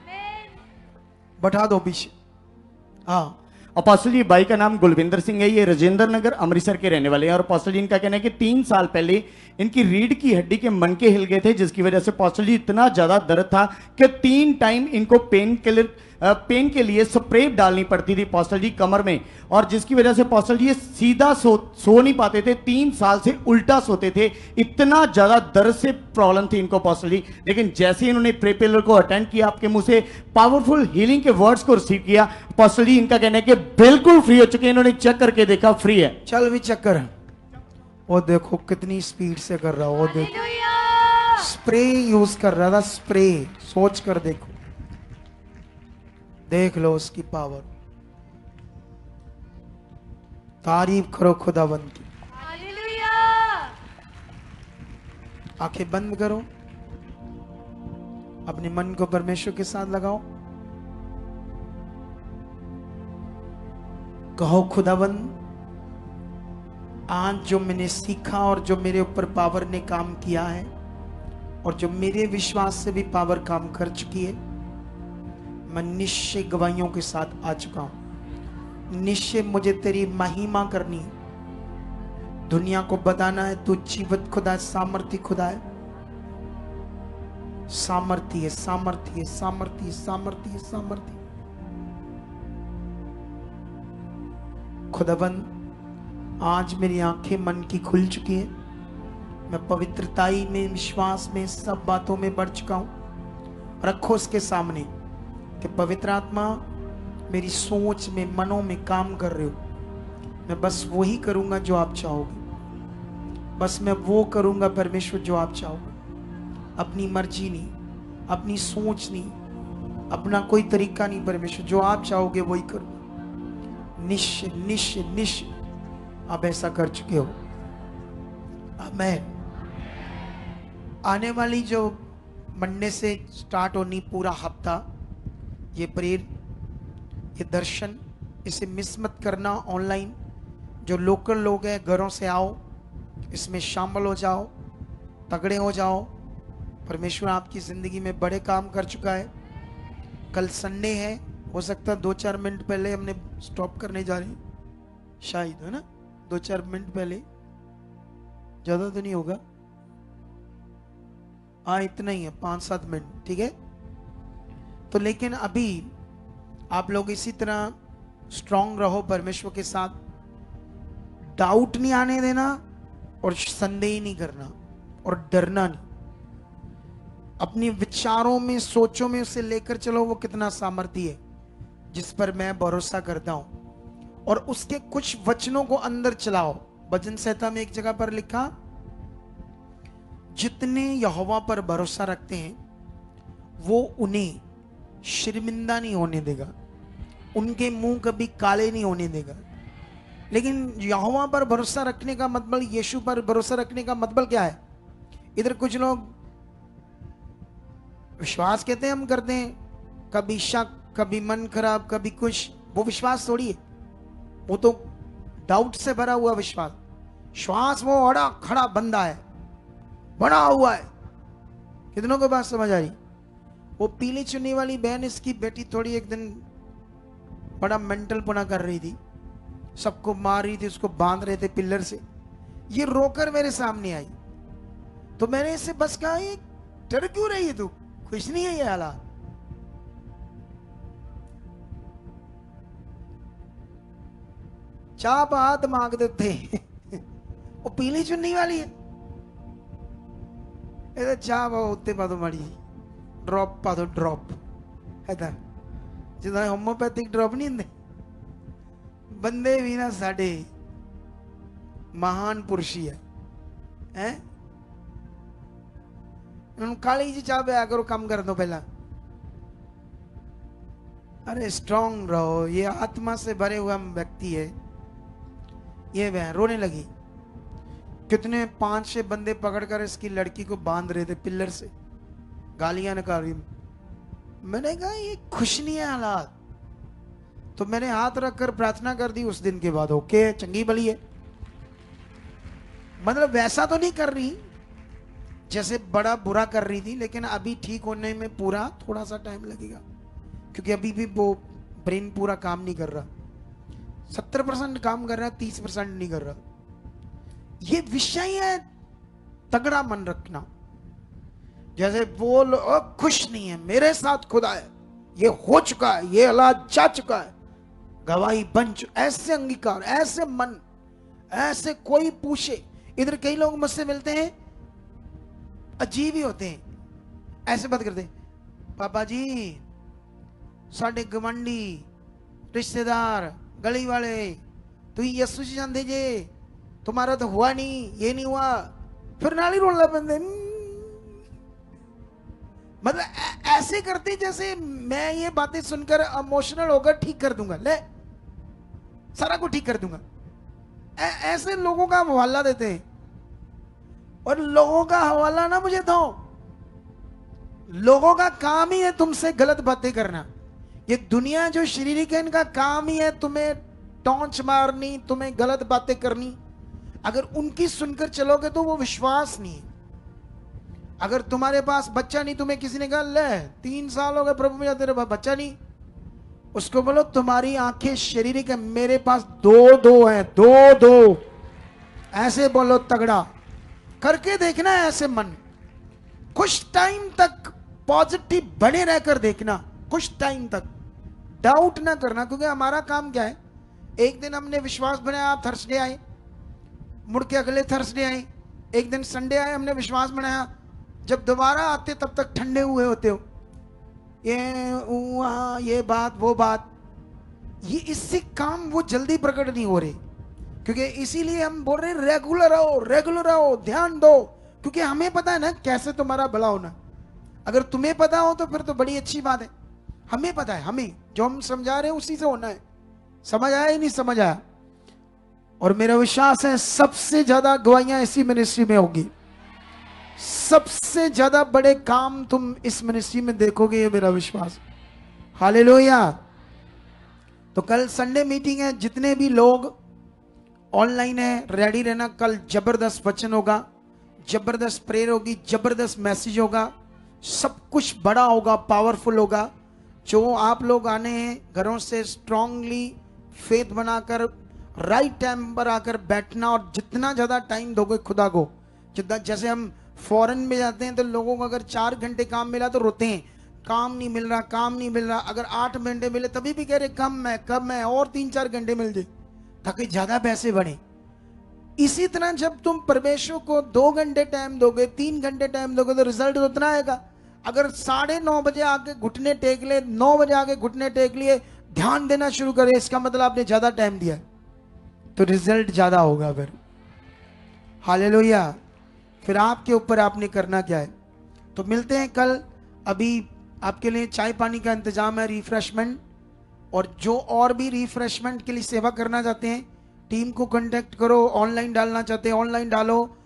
बैठा दो पीछे। हाँ, अपोस्टल जी भाई का नाम गुलविंदर सिंह है, ये राजेंद्र नगर अमृतसर के रहने वाले हैं। और अपोस्टल जी इनका कहना है कि 3 साल पहले इनकी रीढ़ की हड्डी के मनके हिल गए थे, जिसकी वजह से अपोस्टल जी इतना ज्यादा दर्द था कि 3 टाइम इनको पेन के लिए स्प्रे डालनी पड़ती थी अपोस्टल जी कमर में, और जिसकी वजह से अपोस्टल जी ये सीधा सो नहीं पाते थे, 3 साल से उल्टा सोते थे, इतना ज्यादा दर्द से प्रॉब्लम थी इनको अपोस्टल जी। लेकिन जैसे इन्होंने प्रे पिलर को अटेंड किया, आपके मुंह से पावरफुल हीलिंग के वर्ड्स को रिसीव किया, अपोस्टल जी इनका कहना है कि बिल्कुल फ्री हो चुके हैं। इन्होंने चेक करके देखा, फ्री है। चल भी चक्कर है। वो देखो कितनी स्पीड से कर रहा, वो देखो स्प्रे यूज कर रहा था, स्प्रे। सोच कर देखो, देख लो उसकी पावर। तारीफ करो खुदावंद की। आंखें बंद करो। अपने मन को परमेश्वर के साथ लगाओ, कहो खुदाबंद, आज जो मैंने सीखा और जो मेरे ऊपर पावर ने काम किया है और जो मेरे विश्वास से भी पावर काम कर चुकी है, मैं निश्चय गवाहियों के साथ आ चुका हूं। निश्चय मुझे तेरी महिमा करनी है, दुनिया को बताना है तू जीवित खुदा है, सामर्थ्य खुदा है, सामर्थ्य सामर्थ्य सामर्थ्य सामर्थ्य सामर्थ्य। खुदाबंद, आज मेरी आंखें मन की खुल चुकी है, मैं पवित्रताई में, विश्वास में, सब बातों में बढ़ चुका हूं। रखो उसके सामने कि पवित्र आत्मा मेरी सोच में, मनों में काम कर रहे हो। मैं बस वही करूंगा जो आप चाहोगे, बस मैं वो करूंगा परमेश्वर जो आप चाहोगे। अपनी मर्जी नहीं, अपनी सोच नहीं, अपना कोई तरीका नहीं परमेश्वर, जो आप चाहोगे वही करूंगा। निश्चय निश्चय निश्चय आप ऐसा कर चुके हो। आमीन। आने वाली जो मंडे से स्टार्ट होनी पूरा हफ्ता, ये प्रेयर, ये दर्शन, इसे मिस मत करना। ऑनलाइन जो लोकल लोग हैं, घरों से आओ, इसमें शामिल हो जाओ, तगड़े हो जाओ। परमेश्वर आपकी जिंदगी में बड़े काम कर चुका है। कल संडे है, हो सकता है 2-4 मिनट पहले हमने स्टॉप करने जा रहे हैं, शायद, है ना, 2-4 मिनट पहले, ज्यादा तो नहीं होगा, हाँ इतना ही है, 5-7 मिनट, ठीक है। तो लेकिन अभी आप लोग इसी तरह स्ट्रांग रहो परमेश्वर के साथ, डाउट नहीं आने देना और संदेह नहीं करना और डरना नहीं। अपने विचारों में, सोचों में उसे लेकर चलो, वो कितना सामर्थ्य है जिस पर मैं भरोसा करता हूं, और उसके कुछ वचनों को अंदर चलाओ। भजन संहिता में एक जगह पर लिखा, जितने यहोवा पर भरोसा रखते हैं वो उन्हें शर्मिंदा नहीं होने देगा, उनके मुंह कभी काले नहीं होने देगा। लेकिन यहोवा पर भरोसा रखने का मतलब, यीशु पर भरोसा रखने का मतलब क्या है? इधर कुछ लोग विश्वास कहते हैं हम करते हैं, कभी शक, कभी मन खराब, कभी कुछ, वो विश्वास थोड़ी है, वो तो डाउट से भरा हुआ विश्वास। श्वास वो अड़ा खड़ा बंदा है, बड़ा हुआ है। कितनों को बात समझ आ रही? वो पीली चुन्नी वाली बहन, इसकी बेटी थोड़ी एक दिन बड़ा मेंटल पुना कर रही थी, सबको मार रही थी, उसको बांध रहे थे पिलर से। ये रोकर मेरे सामने आई, तो मैंने इससे बस कहा, ये डर क्यों रही है तू, खुश नहीं है ये हालात? चाप हाथ मांग देते वो पीली चुन्नी वाली है, ਇਹਦੇ ਚਾਹ ਪਾਓ ਉੱਤੇ ਪਾ ਦੋ, ਮਾੜੀ ਡ੍ਰੌਪ ਪਾ ਦੋ, ਡ੍ਰੌਪ ਇਦਾਂ ਜਿੱਦਾਂ ਹੋਮੋਪੈਥਿਕ ਡ੍ਰੌਪ ਨਹੀਂ ਹੁੰਦੇ। ਬੰਦੇ ਵੀ ਨਾ ਸਾਡੇ ਮਹਾਨ ਪੁਰਸ਼ ਹੀ ਹੈ ਹੁਣ ਕਾਲੀ जी चाह पिया करो, कम कर दो पहला। अरे स्ट्रांग रहो, ये आत्मा से भरे हुआ व्यक्ति है। ये बहन रोने लगी, कितने 5-6 बंदे पकड़कर इसकी लड़की को बांध रहे थे पिलर से, गालियां निकाल रही। मैंने कहा ये खुश नहीं है हालात, तो मैंने हाथ रखकर प्रार्थना कर दी उस दिन के बाद। ओके, चंगी भली है, मतलब वैसा तो नहीं कर रही जैसे बड़ा बुरा कर रही थी, लेकिन अभी ठीक होने में पूरा थोड़ा सा टाइम लगेगा, क्योंकि अभी भी वो ब्रेन पूरा काम नहीं कर रहा। 70% काम कर रहा है, 30% नहीं कर रहा। ये विषय है तगड़ा मन रखना। जैसे वो लोग खुश नहीं है, मेरे साथ खुदा है, ये हो चुका है, ये हालात जा चुका है, गवाही बन चुका, ऐसे अंगीकार, ऐसे मन, ऐसे कोई पूछे। इधर कई लोग मुझसे मिलते हैं, अजीब ही होते हैं, ऐसे बात करते हैं, पापा जी साढ़े गवंडी रिश्तेदार गली वाले तो यीशु जी जानते जे, तुम्हारा तो हुआ नहीं, ये नहीं हुआ, फिर नाली रोला बंदे। मतलब ऐसे करते जैसे मैं ये बातें सुनकर इमोशनल होकर ठीक कर दूंगा, ले सारा को ठीक कर दूंगा। ऐसे लोगों का हवाला देते हैं, और लोगों का हवाला ना मुझे दो, लोगों का काम ही है तुमसे गलत बातें करना। ये दुनिया जो शरीरिक है, इनका काम ही है तुम्हें टॉन्च मारनी, तुम्हें गलत बातें करनी। अगर उनकी सुनकर चलोगे तो वो विश्वास नहीं है। अगर तुम्हारे पास बच्चा नहीं, तुम्हें किसी ने कहा ले 3 साल हो गए प्रभु में, तेरे पास बच्चा नहीं, उसको बोलो तुम्हारी आंखें शरीरिक है, मेरे पास 2 है, 2 ऐसे बोलो, तगड़ा करके देखना है ऐसे मन। कुछ टाइम तक पॉजिटिव बने रहकर देखना, कुछ टाइम तक डाउट ना करना, क्योंकि हमारा काम क्या है, एक दिन हमने विश्वास बनाया, आप थर्सडे आए, मुड़ के अगले थर्सडे आए, एक दिन संडे आए, हमने विश्वास बनाया, जब दोबारा आते तब तक ठंडे हुए होते हो, ये बात वो बात, ये इससे काम वो जल्दी प्रकट नहीं हो रहे। क्योंकि इसीलिए हम बोल रहे रेगुलर रहो, ध्यान दो, क्योंकि हमें पता है ना कैसे तुम्हारा भला होना। अगर तुम्हें पता हो तो फिर तो बड़ी अच्छी बात है। हमें पता है, हमें जो हम समझा रहे हैं उसी से होना है। समझ आया या नहीं समझ आया? और मेरा विश्वास है सबसे ज्यादा गवाहियां इसी मिनिस्ट्री में होगी, सबसे ज्यादा बड़े काम तुम इस मिनिस्ट्री में देखोगे, ये मेरा विश्वास। हालेलुया। तो कल संडे मीटिंग है, जितने भी लोग ऑनलाइन है रेडी रहना। कल जबरदस्त वचन होगा, जबरदस्त प्रेयर होगी, जबरदस्त मैसेज होगा, सब कुछ बड़ा होगा, पावरफुल होगा। जो आप लोग आने हैं घरों से, स्ट्रांगली फेथ बनाकर राइट टाइम पर आकर बैठना, और जितना ज्यादा टाइम दोगे खुदा को, जितना, जैसे हम फॉरेन में जाते हैं तो लोगों को अगर 4 घंटे काम मिला तो रोते हैं, काम नहीं मिल रहा, काम नहीं मिल रहा। अगर 8 घंटे मिले तभी भी कह रहे कम है, और 3-4 घंटे मिल जाए ताकि ज्यादा पैसे बढ़े। इसी तरह जब तुम परमेश्वर को 2 घंटे टाइम दोगे, 3 घंटे टाइम दोगे, तो रिजल्ट उतना आएगा। अगर 9:30 बजे आके घुटने टेक ले, 9 बजे आके घुटने टेक लिए, ध्यान देना शुरू करे, इसका मतलब आपने ज्यादा टाइम दिया, तो रिजल्ट ज्यादा होगा फिर। हालेलुया। फिर आपके ऊपर आपने करना क्या है। तो मिलते हैं कल। अभी आपके लिए चाय पानी का इंतजाम है, रिफ्रेशमेंट, और जो और भी रिफ्रेशमेंट के लिए सेवा करना चाहते हैं टीम को कांटेक्ट करो। ऑनलाइन डालना चाहते हैं ऑनलाइन डालो,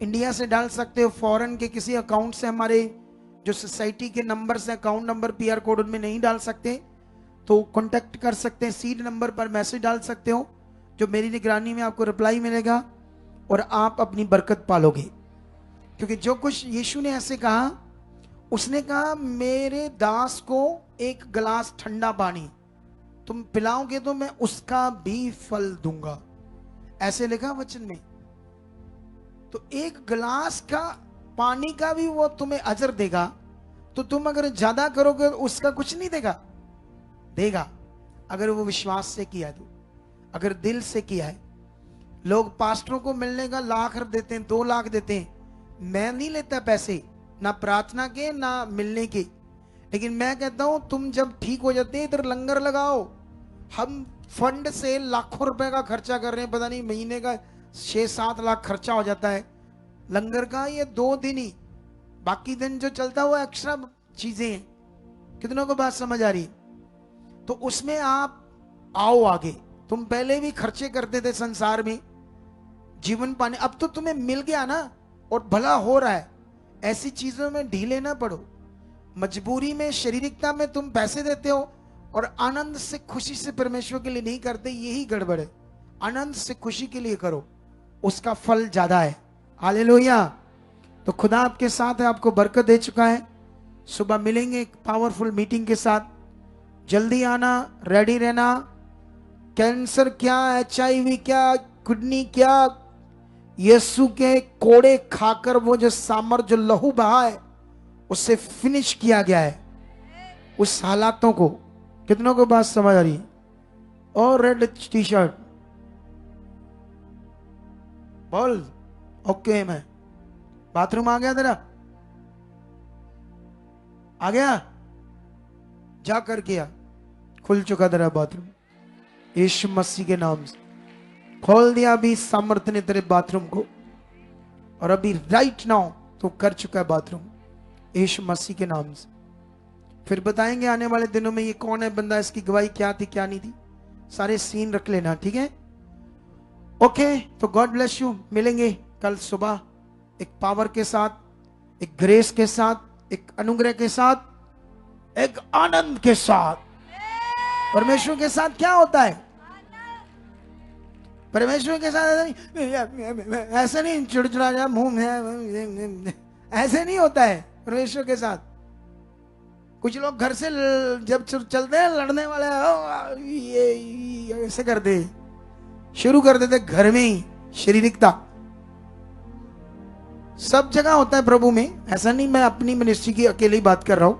इंडिया से डाल सकते हो, फॉरेन के किसी अकाउंट से, हमारे जो सोसाइटी के नंबर से अकाउंट नंबर PR कोड उनमें नहीं डाल सकते तो कांटेक्ट कर सकते हैं। सीड नंबर पर मैसेज डाल सकते हो, जो मेरी निगरानी में आपको रिप्लाई मिलेगा और आप अपनी बरकत पालोगे। क्योंकि जो कुछ यीशु ने ऐसे कहा, उसने कहा मेरे दास को एक गिलास ठंडा पानी तुम पिलाओगे तो मैं उसका भी फल दूंगा, ऐसे लिखा वचन में। तो एक गिलास का पानी का भी वो तुम्हें अजर देगा। तो तुम अगर ज्यादा करोगे तो उसका कुछ नहीं देगा अगर वो विश्वास से किया तो, अगर दिल से किया है। लोग पास्टरों को मिलने का लाख देते हैं, 2 लाख देते हैं। मैं नहीं लेता पैसे, ना प्रार्थना के ना मिलने के, लेकिन मैं कहता हूं तुम जब ठीक हो जाते हैं इधर लंगर लगाओ। हम फंड से लाखों रुपए का खर्चा कर रहे हैं, पता नहीं महीने का 6-7 लाख खर्चा हो जाता है लंगर का। ये 2 दिन ही, बाकी दिन जो चलता है वो एक्स्ट्रा चीजें हैं। कितनों को बात समझ आ रही? तो उसमें आप आओ आगे। तुम पहले भी खर्चे करते थे संसार में, जीवन पाने, अब तो तुम्हें मिल गया ना और भला हो रहा है। ऐसी चीजों में ढीले ना पड़ो। मजबूरी में, शारीरिकता में तुम पैसे देते हो और आनंद से, खुशी से परमेश्वर के लिए नहीं करते, यही गड़बड़ है। आनंद से, खुशी के लिए करो, उसका फल ज्यादा है। हालेलुया। तो खुदा आपके साथ है, आपको बरकत दे चुका है। सुबह मिलेंगे एक पावरफुल मीटिंग के साथ। जल्दी आना, रेडी रहना। कैंसर क्या, HIV क्या, किडनी क्या, यीशु के कोड़े खाकर वो जो सामर्थ, जो लहू बहा है, उससे फिनिश किया गया है उस हालातों को। कितनों को बात समझ आ रही है? और रेड टी-शर्ट बोल ओके। मैं बाथरूम आ गया, तेरा आ गया, जा कर किया, खुल चुका तेरा बाथरूम यीशु मसीह के नाम से। खोल दिया अभी सामर्थ ने तेरे बाथरूम को, और अभी राइट नाउ तो कर चुका है बाथरूम यीशु मसीह के नाम से। फिर बताएंगे आने वाले दिनों में ये कौन है बंदा, इसकी गवाही क्या थी क्या नहीं थी, सारे सीन रख लेना, ठीक है? ओके, तो गॉड ब्लेस यू। मिलेंगे कल सुबह एक पावर के साथ, एक ग्रेस के साथ, एक अनुग्रह के साथ, एक आनंद के साथ। परमेश्वर के साथ क्या होता है? परमेश्वर के साथ ऐसा नहीं चिड़चिड़ा जा मुंह में, ऐसे नहीं होता है परमेश्वर के साथ। कुछ लोग घर से जब चलते हैं लड़ने वाले, ये ऐसे करते, शुरू कर देते घर में ही शारीरिकता। सब जगह होता है प्रभु में, ऐसा नहीं। मैं अपनी मिनिस्ट्री की अकेले ही बात कर रहा हूं,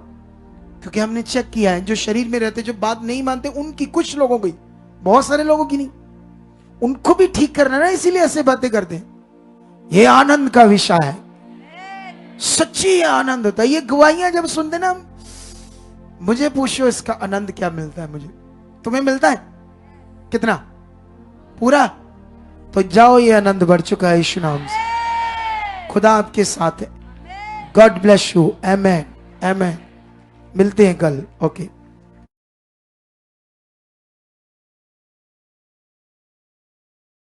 क्योंकि हमने चेक किया है जो शरीर में रहते, जो बात नहीं मानते, उनकी, कुछ लोगों की, बहुत सारे लोगों की नहीं, उनको भी ठीक करना ना, इसीलिए ऐसे बातें करते हैं। ये आनंद का विषय है, सच्ची आनंद होता है। ये गवाहियां जब सुनते ना, मुझे पूछो इसका आनंद क्या मिलता है। मुझे, तुम्हें मिलता है कितना? पूरा? तो जाओ, ये आनंद बढ़ चुका है यीशु नाम से। खुदा आपके साथ है। God bless you. Amen, amen. मिलते हैं कल। ओके।